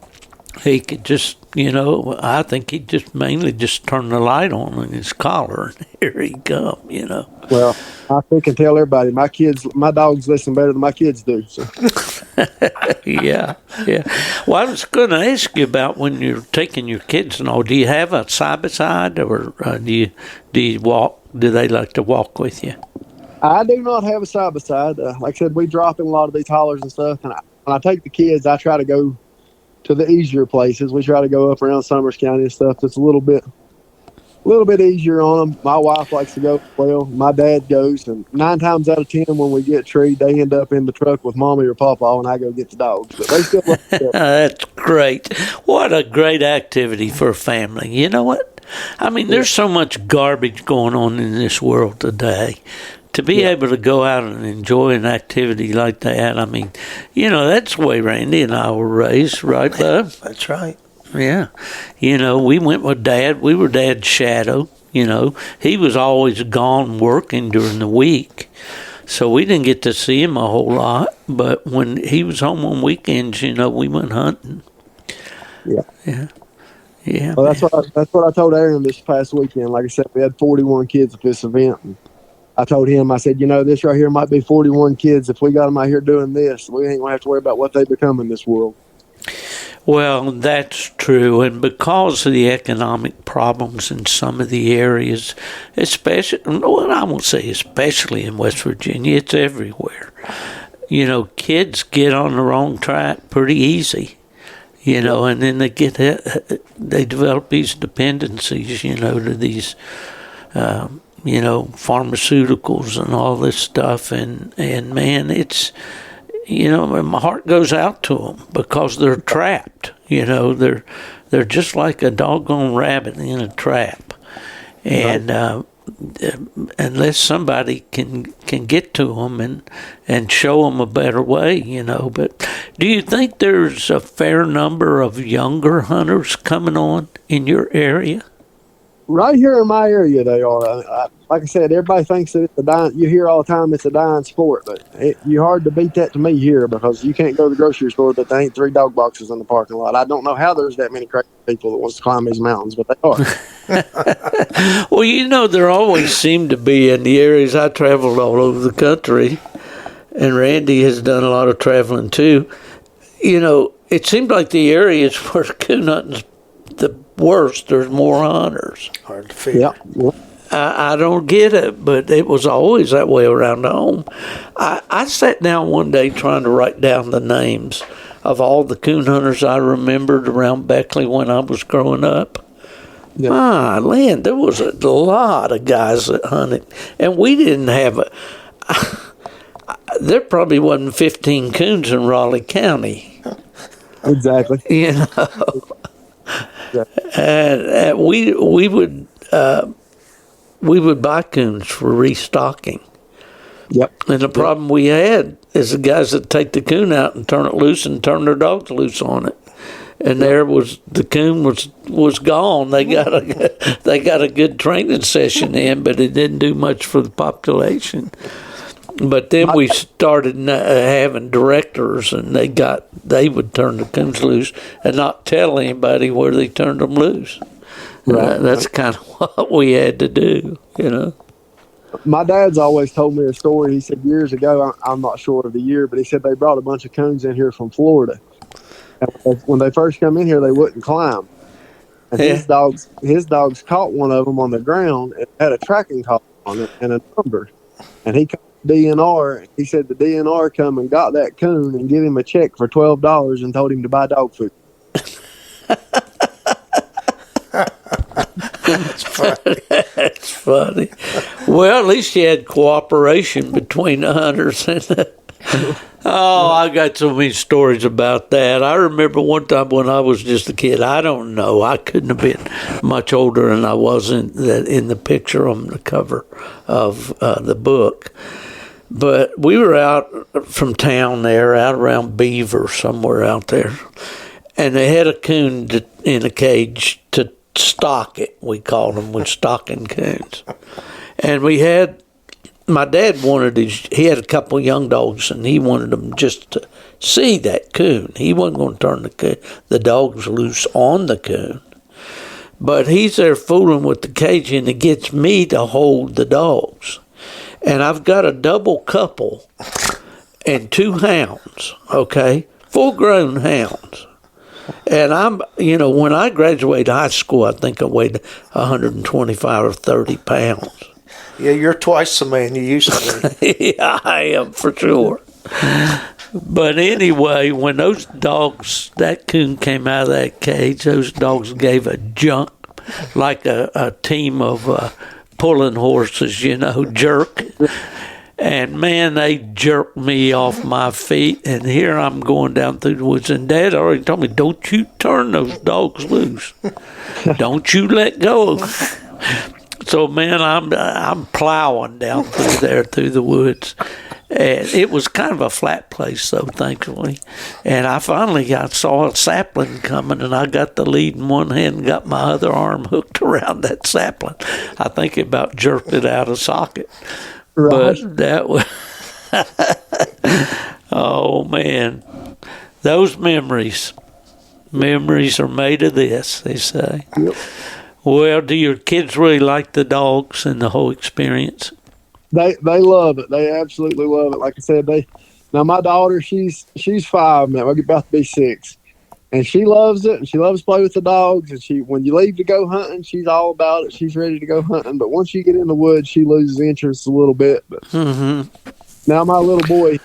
He could just, you know, I think he just mainly just turned the light on in his collar, and here he come, you know. Well, I think and tell everybody, my dogs listen better than my kids do. So. Yeah, yeah. Well, I was going to ask you about when you're taking your kids and all. Do you have a side by side, or do you walk? Do they like to walk with you? I do not have a side by side. Like I said, we drop in a lot of these hollers and stuff. And when I take the kids, I try to go to the easier places. We try to go up around Summers County and stuff. That's a little bit easier on them. My wife likes to go. Well, my dad goes, and 9 times out of 10, when we get treed, they end up in the truck with mommy or papa, and I go get the dogs. But they still like to go. That's great. What a great activity for a family. You know what? I mean, there's so much garbage going on in this world today. To be able to go out and enjoy an activity like that, I mean, that's the way Randy and I were raised, right, bud? That's right. Yeah. We went with Dad. We were Dad's shadow. He was always gone working during the week. So we didn't get to see him a whole lot. But when he was home on weekends, we went hunting. Yeah. Yeah. Yeah. Well, that's what I told Aaron this past weekend. Like I said, we had 41 kids at this event. And I told him, I said, this right here might be 41 kids. If we got them out here doing this, we ain't going to have to worry about what they become in this world. Well, that's true. And because of the economic problems in some of the areas, especially, well, I won't say especially in West Virginia, it's everywhere. Kids get on the wrong track pretty easy. And then they develop these dependencies, to these, pharmaceuticals and all this stuff. And man, it's, my heart goes out to them because they're trapped. They're just like a doggone rabbit in a trap. And unless somebody can get to them and show them a better way, But do you think there's a fair number of younger hunters coming on in your area? Right here in my area, they are. Like I said, everybody thinks that it's a dying. You hear all the time it's a dying sport, but you're hard to beat that to me here because you can't go to the grocery store that there ain't 3 dog boxes in the parking lot. I don't know how there's that many crazy people that wants to climb these mountains, but they are. Well, there always seem to be in the areas I traveled all over the country, and Randy has done a lot of traveling too. It seemed like the areas where coon hunting's the worst, there's more hunters. Hard to figure. Yeah. I don't get it, but it was always that way around home. I sat down one day trying to write down the names of all the coon hunters I remembered around Beckley when I was growing up. Yeah. My land, there was a lot of guys that hunted, and we didn't have there probably wasn't 15 coons in Raleigh County. Exactly. Yeah. And we would buy coons for restocking. Yep. And the problem we had is the guys that take the coon out and turn it loose and turn their dogs loose on it. And there was the coon was gone. They got a good training session in, but it didn't do much for the population. But then we started having directors, and they would turn the coons loose and not tell anybody where they turned them loose. Right. That's kind of what we had to do, My dad's always told me a story. He said years ago, I'm not sure of the year, but he said they brought a bunch of coons in here from Florida. And when they first come in here, they wouldn't climb. And his dogs caught one of them on the ground and had a tracking collar on it and a number. And he called DNR. He said the DNR come and got that coon and give him a check for $12 and told him to buy dog food. That's funny. That's funny. Well, at least you had cooperation between the hunters and Oh, I got so many stories about that. I remember one time when I was just a kid. I don't know. I couldn't have been much older than I was in the picture on the cover of the book. But we were out from town there, out around Beaver, somewhere out there. And they had a coon in a cage to stock it. We called them with stocking coons. And my dad he had a couple of young dogs, and he wanted them just to see that coon. He wasn't going to turn the dogs loose on the coon. But he's there fooling with the cage, and it gets me to hold the dogs. And I've got a double couple, and 2 hounds, okay? Full-grown hounds. And when I graduated high school, I think I weighed 125 or 30 pounds. Yeah, you're twice the man you used to be. Yeah, I am for sure. But anyway, when those dogs, that coon came out of that cage, those dogs gave a jump like a team of pulling horses, jerk. And, man, they jerked me off my feet, and here I'm going down through the woods. And Dad already told me, don't you turn those dogs loose. Don't you let go. So, man, I'm plowing down through the woods. And it was kind of a flat place, though, thankfully. And I finally saw a sapling coming, and I got the lead in one hand and got my other arm hooked around that sapling. I think it about jerked it out of socket. Right. But that was, oh, man, those memories are made of this, they say. Yep. Well, do your kids really like the dogs and the whole experience? They love it. They absolutely love it. Like I said, now my daughter, she's 5 now. We're about to be 6, and she loves it. And she loves to play with the dogs. And when you leave to go hunting, she's all about it. She's ready to go hunting. But once you get in the woods, she loses interest a little bit. But now my little boy,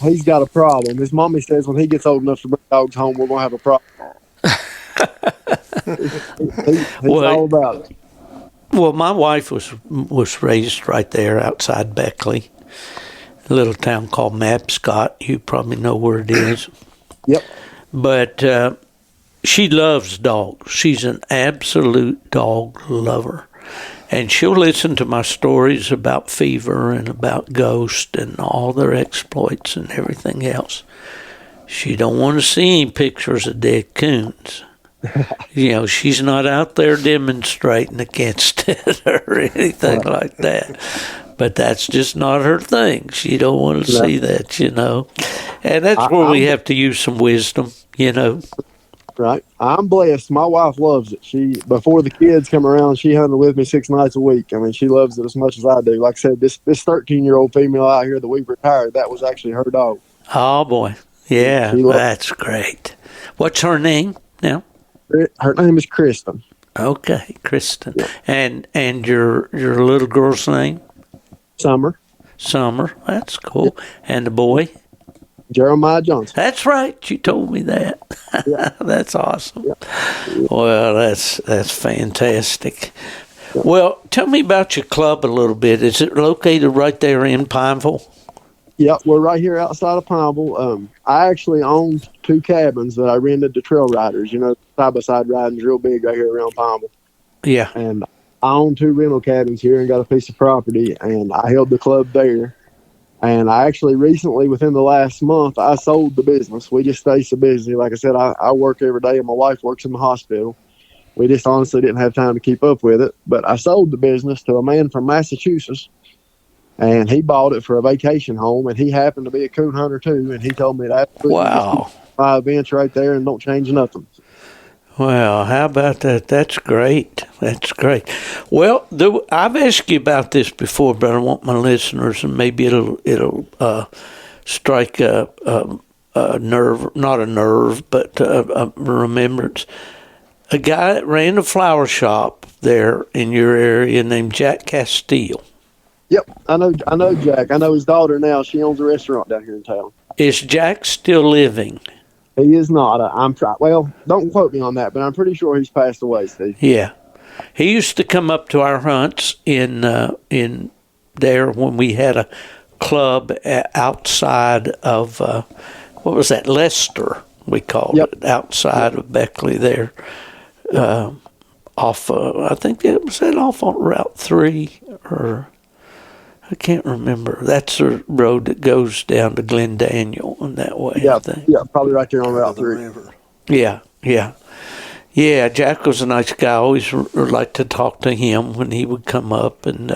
he's got a problem. His mommy says when he gets old enough to bring dogs home, we're gonna have a problem. He's all about it. Well, my wife was raised right there outside Beckley, a little town called Mabscott. You probably know where it is. Yep. But she loves dogs. She's an absolute dog lover. And she'll listen to my stories about fever and about ghosts and all their exploits and everything else. She don't want to see any pictures of dead coons. She's not out there demonstrating against it or anything like that. But that's just not her thing. She don't want to see that, And that's where we have to use some wisdom, Right. I'm blessed. My wife loves it. Before the kids come around, she hunted with me 6 nights a week. I mean, she loves it as much as I do. Like I said, this 13-year-old female out here that we've retired, that was actually her dog. Oh, boy. Yeah, that's great. What's her name now? Her name is Kristen. Okay, Kristen. Yeah. And your little girl's name? Summer. That's cool. Yeah. And the boy? Jeremiah Johnson. That's right. You told me that. Yeah. That's awesome. Yeah. Well, that's fantastic. Yeah. Well, tell me about your club a little bit. Is it located right there in Pineville? Yeah, we're right here outside of Pineville. I actually owned 2 cabins that I rented to trail riders. Side-by-side riding is real big right here around Pineville. Yeah. And I own 2 rental cabins here and got a piece of property, and I held the club there. And I actually recently, within the last month, I sold the business. We just stay so busy. Like I said, I work every day, and my wife works in the hospital. We just honestly didn't have time to keep up with it. But I sold the business to a man from Massachusetts. And he bought it for a vacation home, and he happened to be a coon hunter too. And he told me that. Wow! 5 inch right there, and don't change nothing. Well, how about that? That's great. That's great. Well, I've asked you about this before, but I want my listeners, and maybe it'll strike a nerve, not a nerve, but a remembrance. A guy that ran a flower shop there in your area named Jack Castile. Yep, I know Jack. I know his daughter now. She owns a restaurant down here in town. Is Jack still living? He is not. Well, don't quote me on that, but I'm pretty sure he's passed away, Steve. Yeah, he used to come up to our hunts in there when we had a club outside of what was that, Lester? We called it outside of Beckley there, off. I think it was off on Route 3 or. I can't remember. That's the road that goes down to Glen Daniel and that way, I think. Yeah, probably right there on Route 3. Yeah. Yeah, Jack was a nice guy. I always liked to talk to him when he would come up. And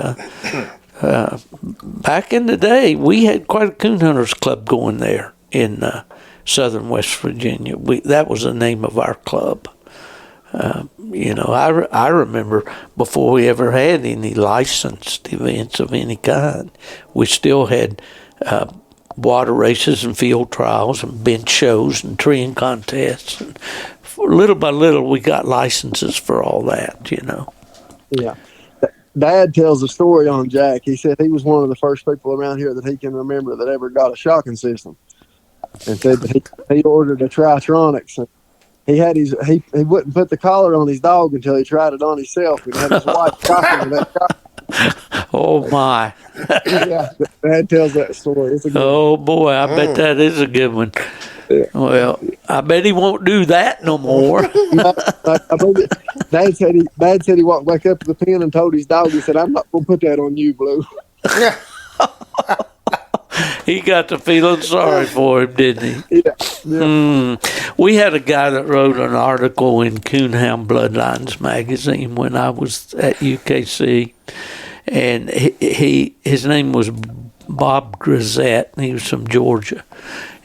back in the day, we had quite a coon hunters club going there in southern West Virginia. That was the name of our club. I remember before we ever had any licensed events of any kind, we still had water races and field trials and bench shows and treeing contests. And little by little, we got licenses for all that, Yeah. Dad tells a story on Jack. He said he was one of the first people around here that he can remember that ever got a shocking system, and said that he ordered a Tritronics. And he wouldn't put the collar on his dog until he tried it on himself. He had his wife shocking with that. Oh my! Yeah, Dad tells that story. It's a good Oh boy, I bet that is a good one. Yeah. Well, I bet he won't do that no more. I believe it. Dad said he walked back up to the pen and told his dog. He said, "I'm not going to put that on you, Blue." He got to feeling sorry for him, didn't he? Yeah. We had a guy that wrote an article in Coonhound Bloodlines magazine when I was at UKC, and his name was Bob Grisette, and he was from Georgia,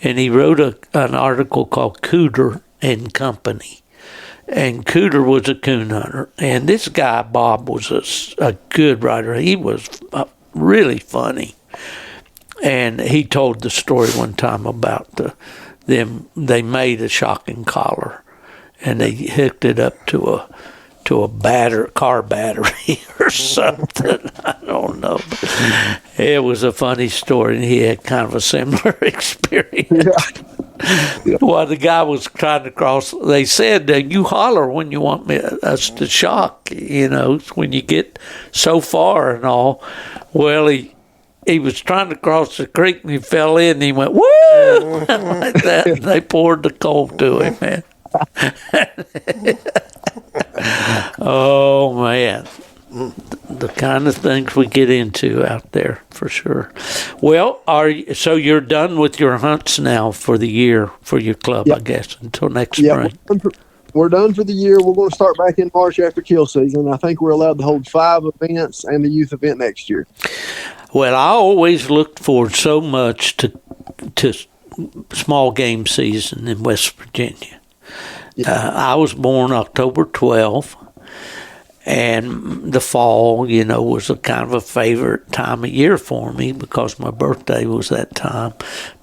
and he wrote an article called Cooter and Company. And Cooter was a coon hunter, and this guy Bob was a good writer. He was really funny. And he told the story one time about them. They made a shocking collar, and they hooked it up to a car battery or something. I don't know. It was a funny story, and he had kind of a similar experience. Yeah. While the guy was trying to cross, they said, "You holler when you want us to shock. When you get so far and all." Well, he was trying to cross the creek and he fell in and he went, "Woo!" like that. And they poured the coal to him, man. Oh, man. The kind of things we get into out there, for sure. Well, so you're done with your hunts now for the year, for your club, Yep. I guess, until next spring. We're done for the year. We're going to start back in March after kill season. I think we're allowed to hold 5 events and the youth event next year. Well, I always looked forward so much to small game season in West Virginia. Yeah. I was born October 12th, and the fall, was a kind of a favorite time of year for me because my birthday was that time.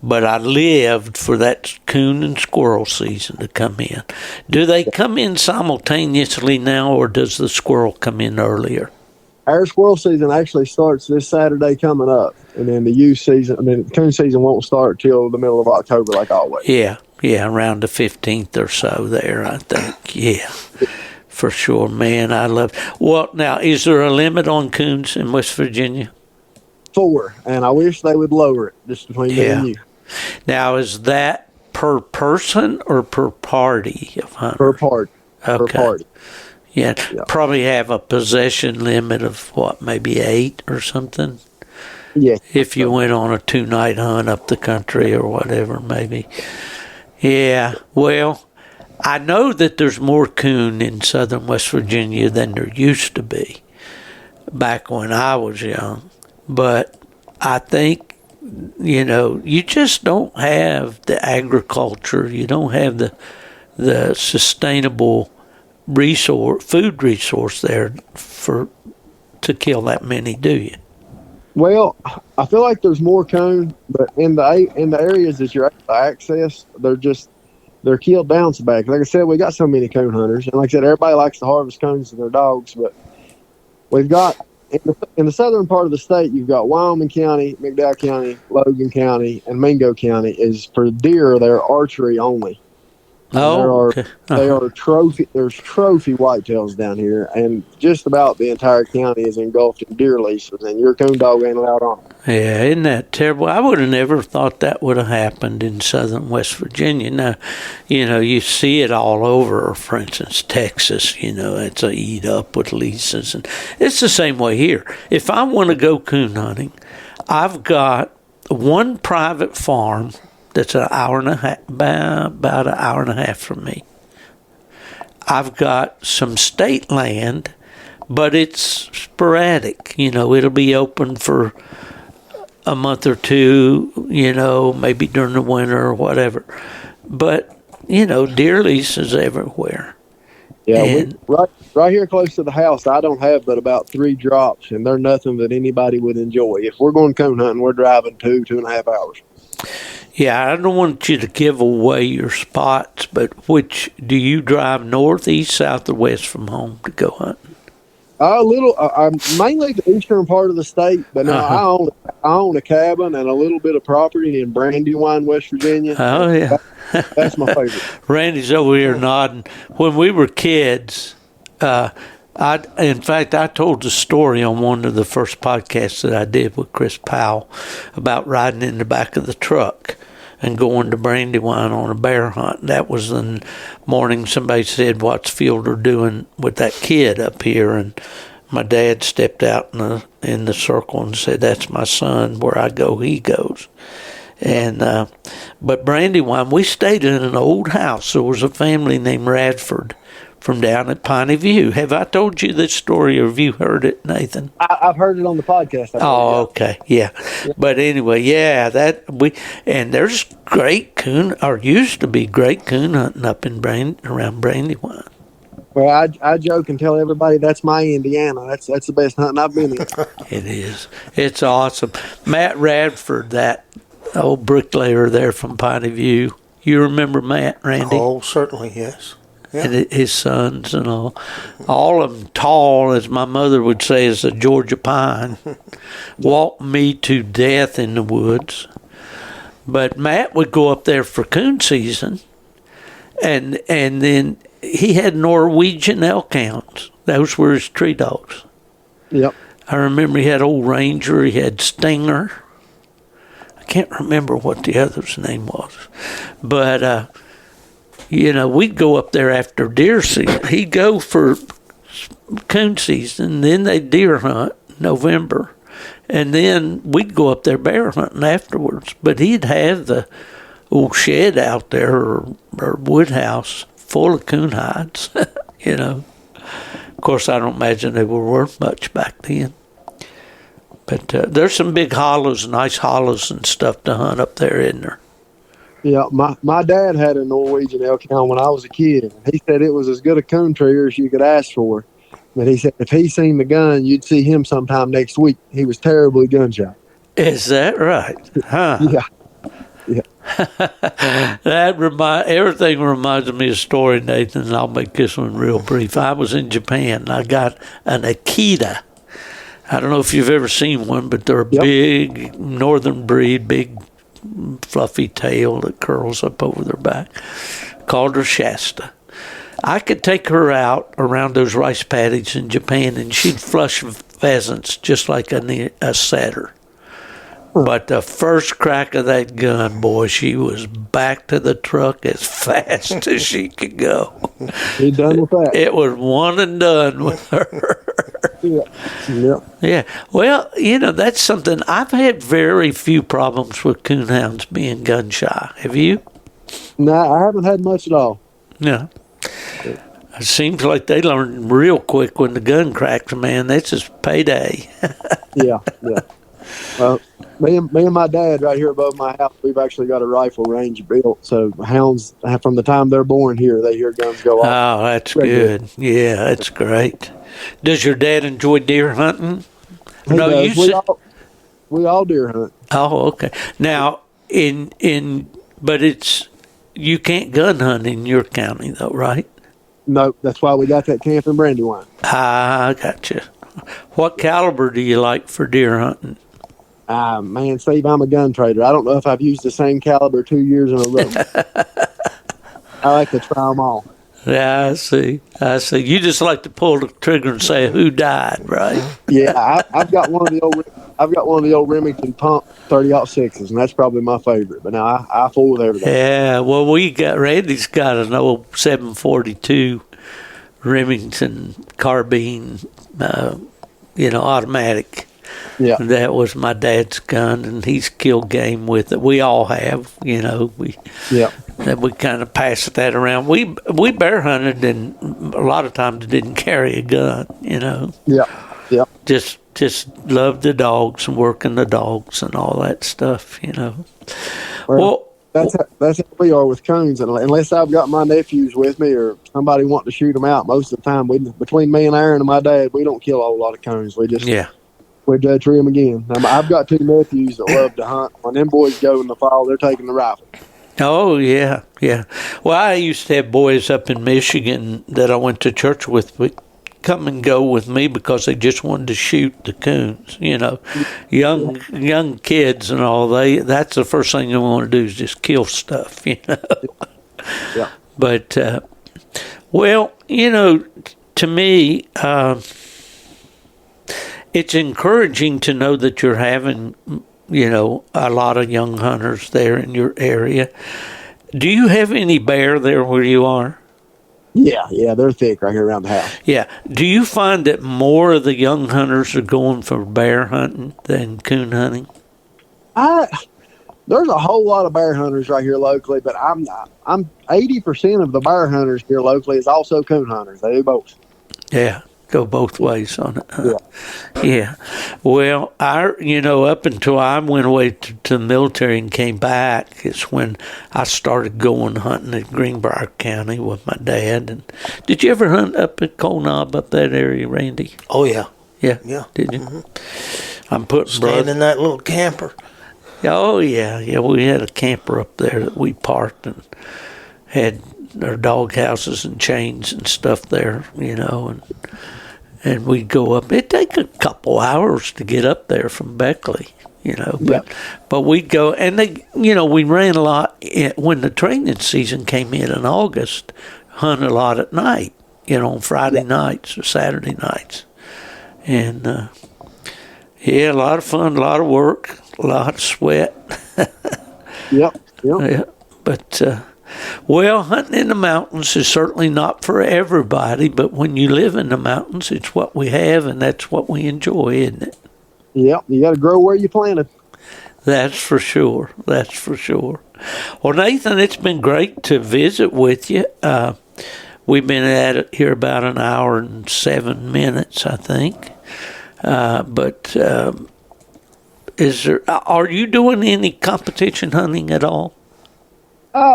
But I lived for that coon and squirrel season to come in. Do they come in simultaneously now, or does the squirrel come in earlier? Our squirrel season actually starts this Saturday coming up, and then the youth season, coon season won't start till the middle of October, like always. Yeah, around the 15th or so there, I think. Yeah, for sure, man. I love. Well, now, is there a limit on coons in West Virginia? 4, and I wish they would lower it, just between me and you. Now, is that per person or per party of hunters? Per party. Okay. Per party. Yeah, probably have a possession limit of maybe 8 or something. Yeah. If you went on a 2-night hunt up the country or whatever, maybe. Yeah, well, I know that there's more coon in southern West Virginia than there used to be back when I was young. But I think, you just don't have the agriculture. You don't have the sustainable food resource there to kill that many, do you? Well, I feel like there's more coon, but in the areas that you're able to access, they're killed down so bad. Like I said, we got so many coon hunters, and like I said, everybody likes to harvest coons with their dogs. But we've got in the southern part of the state, you've got Wyoming County, McDowell County, Logan County, and Mingo County. Is for deer, they're archery only. Okay. They are trophy. There's trophy whitetails down here, and just about the entire county is engulfed in deer leases, and your coon dog ain't allowed on. Yeah, isn't that terrible? I would have never thought that would have happened in southern West Virginia. Now, you see it all over. For instance, Texas, it's a eat up with leases, and it's the same way here. If I want to go coon hunting, I've got one private farm that's an hour and a half, about an hour and a half from me. I've got some state land, but it's sporadic. It'll be open for a month or two, maybe during the winter or whatever. But, deer leases everywhere. Yeah, right here close to the house, I don't have but about 3 drops, and they're nothing that anybody would enjoy. If we're going coon hunting, we're driving 2.5 hours. Yeah, I don't want you to give away your spots, but which do you drive north, east, south, or west from home to go hunting? I'm mainly the eastern part of the state, but now I own a cabin and a little bit of property in Brandywine, West Virginia. Oh, yeah. That's my favorite. Randy's over here nodding. When we were kids, in fact, I told the story on one of the first podcasts that I did with Chris Powell about riding in the back of the truck and going to Brandywine on a bear hunt. That was the morning somebody said, "What's Fielder doing with that kid up here?" And my dad stepped out in the circle and said, "That's my son. Where I go, he goes." And but Brandywine, we stayed in an old house. There was a family named Radford from down at Piney View. Have I told you this story, or have you heard it, Nathan? I've heard it on the podcast. Okay, yeah. But anyway, yeah, and there's great coon, or used to be great coon hunting up in around Brandywine. Well, I joke and tell everybody that's my Indiana. That's the best hunting I've been in. It is. It's awesome. Matt Radford, that old bricklayer there from Piney View. You remember Matt, Randy? Oh, certainly, yes. Yeah. And his sons and all of them tall, as my mother would say, as a Georgia pine. Walked me to death in the woods. But Matt would go up there for coon season, and then he had Norwegian elk hounds. Those were his tree dogs. Yep. I remember he had Old Ranger, he had Stinger. I can't remember what the other's name was. But, we'd go up there after deer season. He'd go for coon season, then they'd deer hunt November, and then we'd go up there bear hunting afterwards. But he'd have the old shed out there or wood house full of coon hides, Of course, I don't imagine they were worth much back then. But there's some big hollows, nice hollows and stuff to hunt up there, isn't there? Yeah, my dad had a Norwegian elk hound when I was a kid. He said it was as good a coon trigger as you could ask for. But he said if he seen the gun, you'd see him sometime next week. He was terribly gun shy. Is that right? Huh? Yeah. Everything reminds me of a story, Nathan, and I'll make this one real brief. I was in Japan, and I got an Akita. I don't know if you've ever seen one, but they're a big northern breed, big fluffy tail that curls up over their back. Called her Shasta. I could take her out around those rice paddies in Japan, and she'd flush pheasants just like a setter. But the first crack of that gun, boy, she was back to the truck as fast as she could go. You done with that? It was one and done with her. Yeah. Well, that's something. I've had very few problems with coonhounds being gun shy. Have you? No, I haven't had much at all. No. It seems like they learn real quick when the gun cracks, man. That's just payday. Yeah. Me and my dad right here above my house, we've actually got a rifle range built. So hounds, from the time they're born here, they hear guns go off. Oh, that's good. Yeah, that's great. Does your dad enjoy deer hunting? He does. We all deer hunt. Oh, okay. Now, but you can't gun hunt in your county, though, right? No, that's why we got that camp in Brandywine. I gotcha. What caliber do you like for deer hunting? Man, Steve, I'm a gun trader. I don't know if I've used the same caliber 2 years in a row. I like to try them all. Yeah, I see. You just like to pull the trigger and say who died, right? Yeah, I've got one of the old Remington pump 30-06s, and that's probably my favorite. But now I fool with everything. Yeah, well, Randy's got an old 742 Remington carbine, automatic. Yeah, that was my dad's gun, and he's killed game with it. We all have, we kind of pass that around. We bear hunted, and a lot of times didn't carry a gun, Yeah. Just loved the dogs and working the dogs and all that stuff, Well, that's how we are with coons. And unless I've got my nephews with me or somebody wanting to shoot them out, most of the time between me and Aaron and my dad, we don't kill a whole lot of coons. We just we tree them again. I've got two nephews that love to hunt. When them boys go in the fall, they're taking the rifle. Oh, yeah, yeah. Well, I used to have boys up in Michigan that I went to church with come and go with me because they just wanted to shoot the coons. Young kids and all. That's the first thing they want to do is just kill stuff. Yeah. But well, to me, it's encouraging to know that you're having, a lot of young hunters there in your area. Do you have any bear there where you are? Yeah, they're thick right here around the house. Yeah. Do you find that more of the young hunters are going for bear hunting than coon hunting? There's a whole lot of bear hunters right here locally, but I'm 80% of the bear hunters here locally is also coon hunters. They do both. Yeah, go both ways on it. Yeah. Well, up until I went away to the military and came back, it's when I started going hunting in Greenbrier County with my dad. And did you ever hunt up at Coal Knob, up that area, Randy? Oh, yeah. Yeah. Did you? Mm-hmm. I'm putting Staying in that little camper. Oh, yeah. We had a camper up there that we parked and had our dog houses and chains and stuff there, and we'd go up. It'd take a couple hours to get up there from Beckley, but we'd go, and we ran a lot when the training season came in August, hunt a lot at night, on Friday nights or Saturday nights. And, a lot of fun, a lot of work, a lot of sweat. Yep. Yeah, but, hunting in the mountains is certainly not for everybody, but when you live in the mountains, it's what we have, and that's what we enjoy, isn't it? Yep, you got to grow where you planted. That's for sure. Well, Nathan, it's been great to visit with you. We've been at it here about an hour and 7 minutes, I think. But are you doing any competition hunting at all?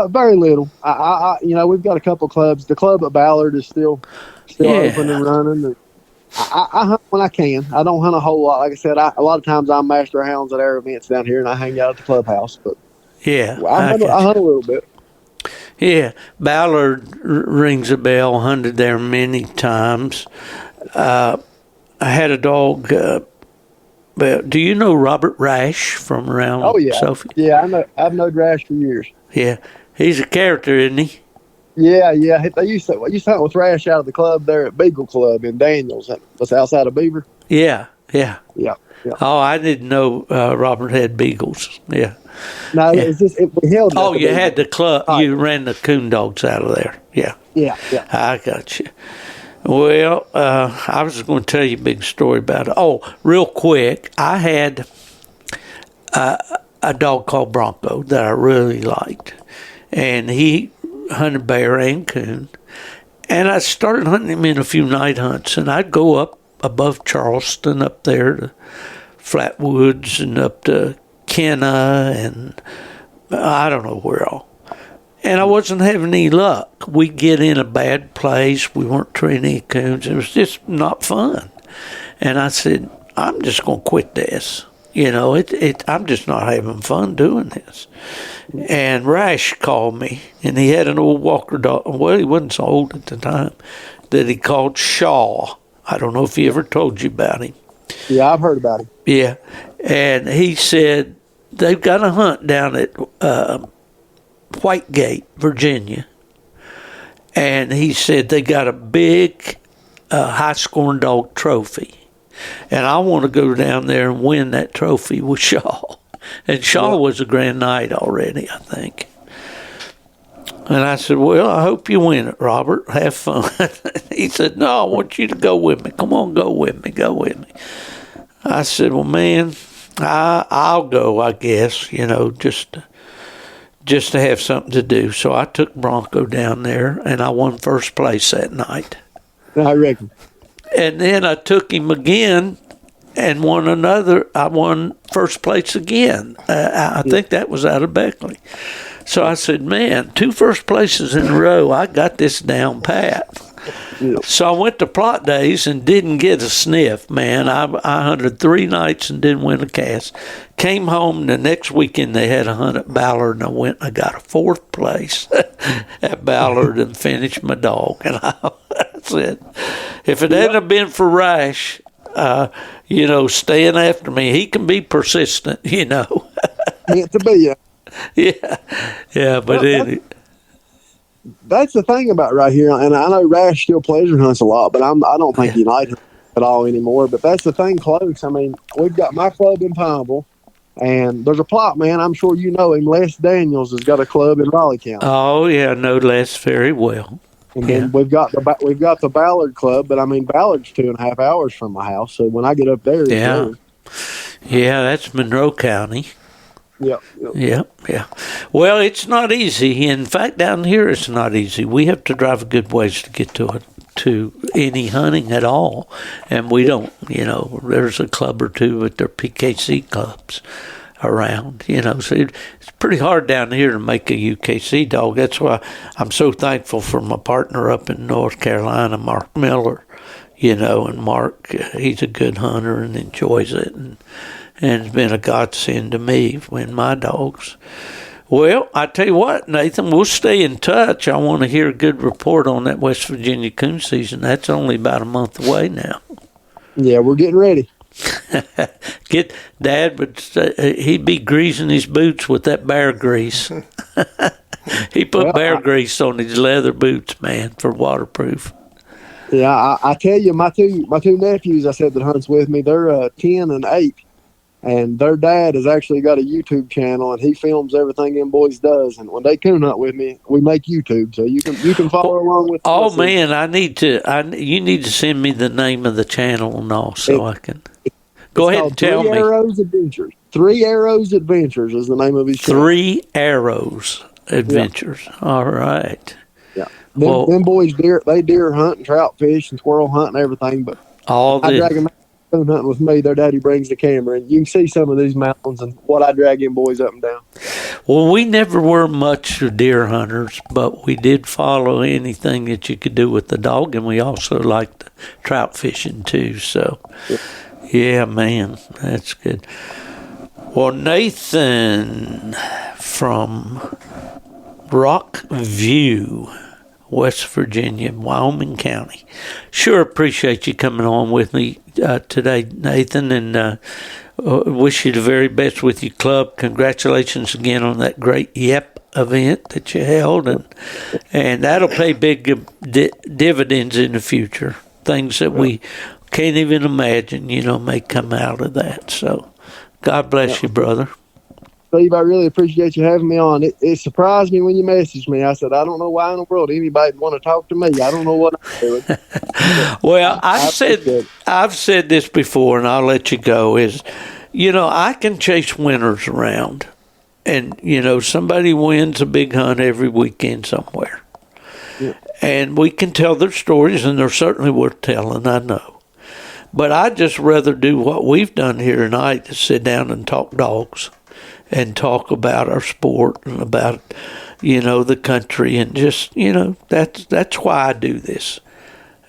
Very little. We've got a couple clubs. The club at Ballard is still open and running. I hunt when I can. I don't hunt a whole lot. Like I said, a lot of times I'm master hounds at air events down here, and I hang out at the clubhouse. But I hunt a little bit. Yeah, Ballard rings a bell. Hunted there many times. I had a dog. Do you know Robert Rash from around? Oh yeah, Sophie? Yeah. I've known Rash for years. Yeah, he's a character, isn't he? Yeah. They used to hunt with Rash out of the club there at Beagle Club in Daniels. That's outside of Beaver. Yeah. Oh, I didn't know Robert had beagles. Yeah. No, yeah. It's just we held. Oh, you had the club. You ran the coon dogs out of there. Yeah. Yeah. I got you. Well, I was going to tell you a big story about it. Oh, real quick, I had a dog called Bronco that I really liked, and he hunted bear and coon. And I started hunting him in a few night hunts, and I'd go up above Charleston, up there to Flatwoods, and up to Kenna, and I don't know where all. And I wasn't having any luck. We'd get in a bad place. We weren't treating any coons. It was just not fun. And I said, I'm just going to quit this. I'm just not having fun doing this. And Rash called me, and he had an old Walker dog. Well, he wasn't so old at the time, that he called Shaw. I don't know if he ever told you about him. Yeah, I've heard about him. Yeah. And he said, they've got a hunt down at Whitegate, Virginia, and he said they got a big high-scoring dog trophy, and I want to go down there and win that trophy with Shaw. And Shaw was a grand night already, I think. And I said, well, I hope you win it, Robert. Have fun. He said, no, I want you to go with me. Come on, go with me. I said, well, man, I'll go, I guess, just to have something to do. So I took Bronco down there, and I won first place that night. I reckon. And then I took him again and won another. I won first place again. I think that was out of Beckley. So I said, man, 2 first places in a row. I got this down pat. Yeah. So I went to Plot Days and didn't get a sniff, man. I hunted 3 nights and didn't win a cast. Came home the next weekend, they had a hunt at Ballard, and I went and I got a 4th place at Ballard and finished my dog. And I said, if it hadn't have been for Rash, staying after me, he can be persistent, Meant to be. Yeah, but That's the thing about right here, and I know Rash still pleasure hunts a lot, but I don't think he night hunts at all anymore. But that's the thing, close. I mean, we've got my club in Pineville, and there's a plot man. I'm sure you know him. Les Daniels has got a club in Raleigh County. Oh yeah, I know Les very well. And then we've got the Ballard Club, but I mean Ballard's 2.5 hours from my house. So when I get up there, yeah, that's Monroe County. Yeah. Well, it's not easy. In fact, down here it's not easy. We have to drive a good ways to get to any hunting at all, and we don't. There's a club or two, but they're PKC clubs around. So it's pretty hard down here to make a UKC dog. That's why I'm so thankful for my partner up in North Carolina, Mark Miller. And Mark, he's a good hunter and enjoys it, and it's been a godsend to me when my dogs. Well, I tell you what, Nathan, we'll stay in touch. I want to hear a good report on that West Virginia coon season. That's only about a month away now. Yeah, we're getting ready. Dad would say, he'd be greasing his boots with that bear grease. He put bear grease on his leather boots, man, for waterproof. Yeah, I tell you, my two nephews I said that hunts with me, they're 10 and 8. And their dad has actually got a YouTube channel, and he films everything them boys does. And when they coon hunt with me, we make YouTube, so you can follow along with. Oh man, you need to send me the name of the channel and all, so I can. Go ahead and tell me. 3 Arrows Adventures. 3 Arrows Adventures is the name of his channel. 3 Arrows Adventures. Yeah. All right. Yeah. Them boys deer hunt and trout fish and squirrel hunt and everything, but I drag them coon hunting with me. Their daddy brings the camera, and you can see some of these mountains and what I drag them boys up and down. Well, we never were much deer hunters, but we did follow anything that you could do with the dog, and we also liked trout fishing too. So, yeah, man, that's good. Well, Nathan from Rock View, West Virginia, Wyoming County. Sure appreciate you coming on with me today, Nathan, and wish you the very best with your club. Congratulations again on that great YEP event that you held, and that'll pay big dividends in the future. Things that we can't even imagine, may come out of that. So God bless you, brother. Steve, I really appreciate you having me on. It surprised me when you messaged me. I said, I don't know why in the world anybody would want to talk to me. I don't know what I'm doing. Well, I've said this before, and I'll let you go, is, I can chase winners around. And, somebody wins a big hunt every weekend somewhere. Yeah. And we can tell their stories, and they're certainly worth telling, I know. But I'd just rather do what we've done here tonight, to sit down and talk dogs. And talk about our sport and about, the country, and just, that's why I do this.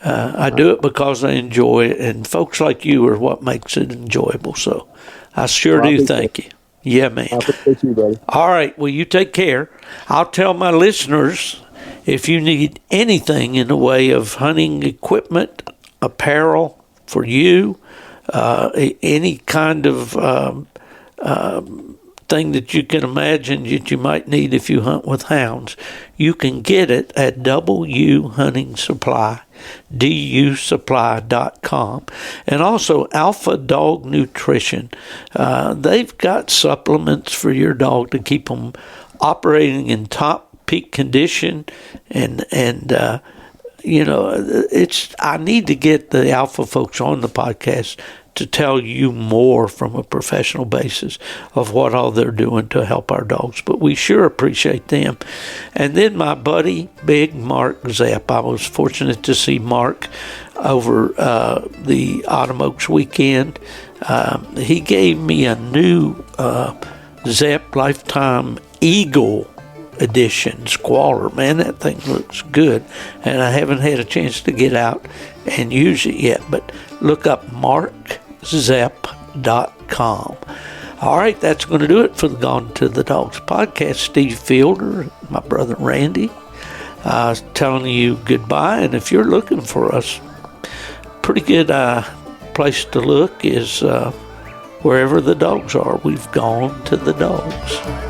I do it because I enjoy it, and folks like you are what makes it enjoyable. So I sure do thank you. Yeah, man. I appreciate you, buddy. All right. Well, you take care. I'll tell my listeners, if you need anything in the way of hunting equipment, apparel for you, any kind of thing that you can imagine that you might need if you hunt with hounds, you can get it at WU Hunting Supply, DUSupply.com. And also Alpha Dog Nutrition. They've got supplements for your dog to keep them operating in top peak condition, and I need to get the Alpha folks on the podcast to tell you more from a professional basis of what all they're doing to help our dogs. But we sure appreciate them. And then my buddy, Big Mark Zapp. I was fortunate to see Mark over the Autumn Oaks weekend. He gave me a new Zapp Lifetime Eagle edition Squaller. Man, that thing looks good, and I haven't had a chance to get out and use it yet, but look up markzepp.com. All right, that's going to do it for the Gone to the Dogs podcast. Steve Fielder, my brother Randy, telling you goodbye. And if you're looking for us, pretty good place to look is wherever the dogs are. We've gone to the dogs.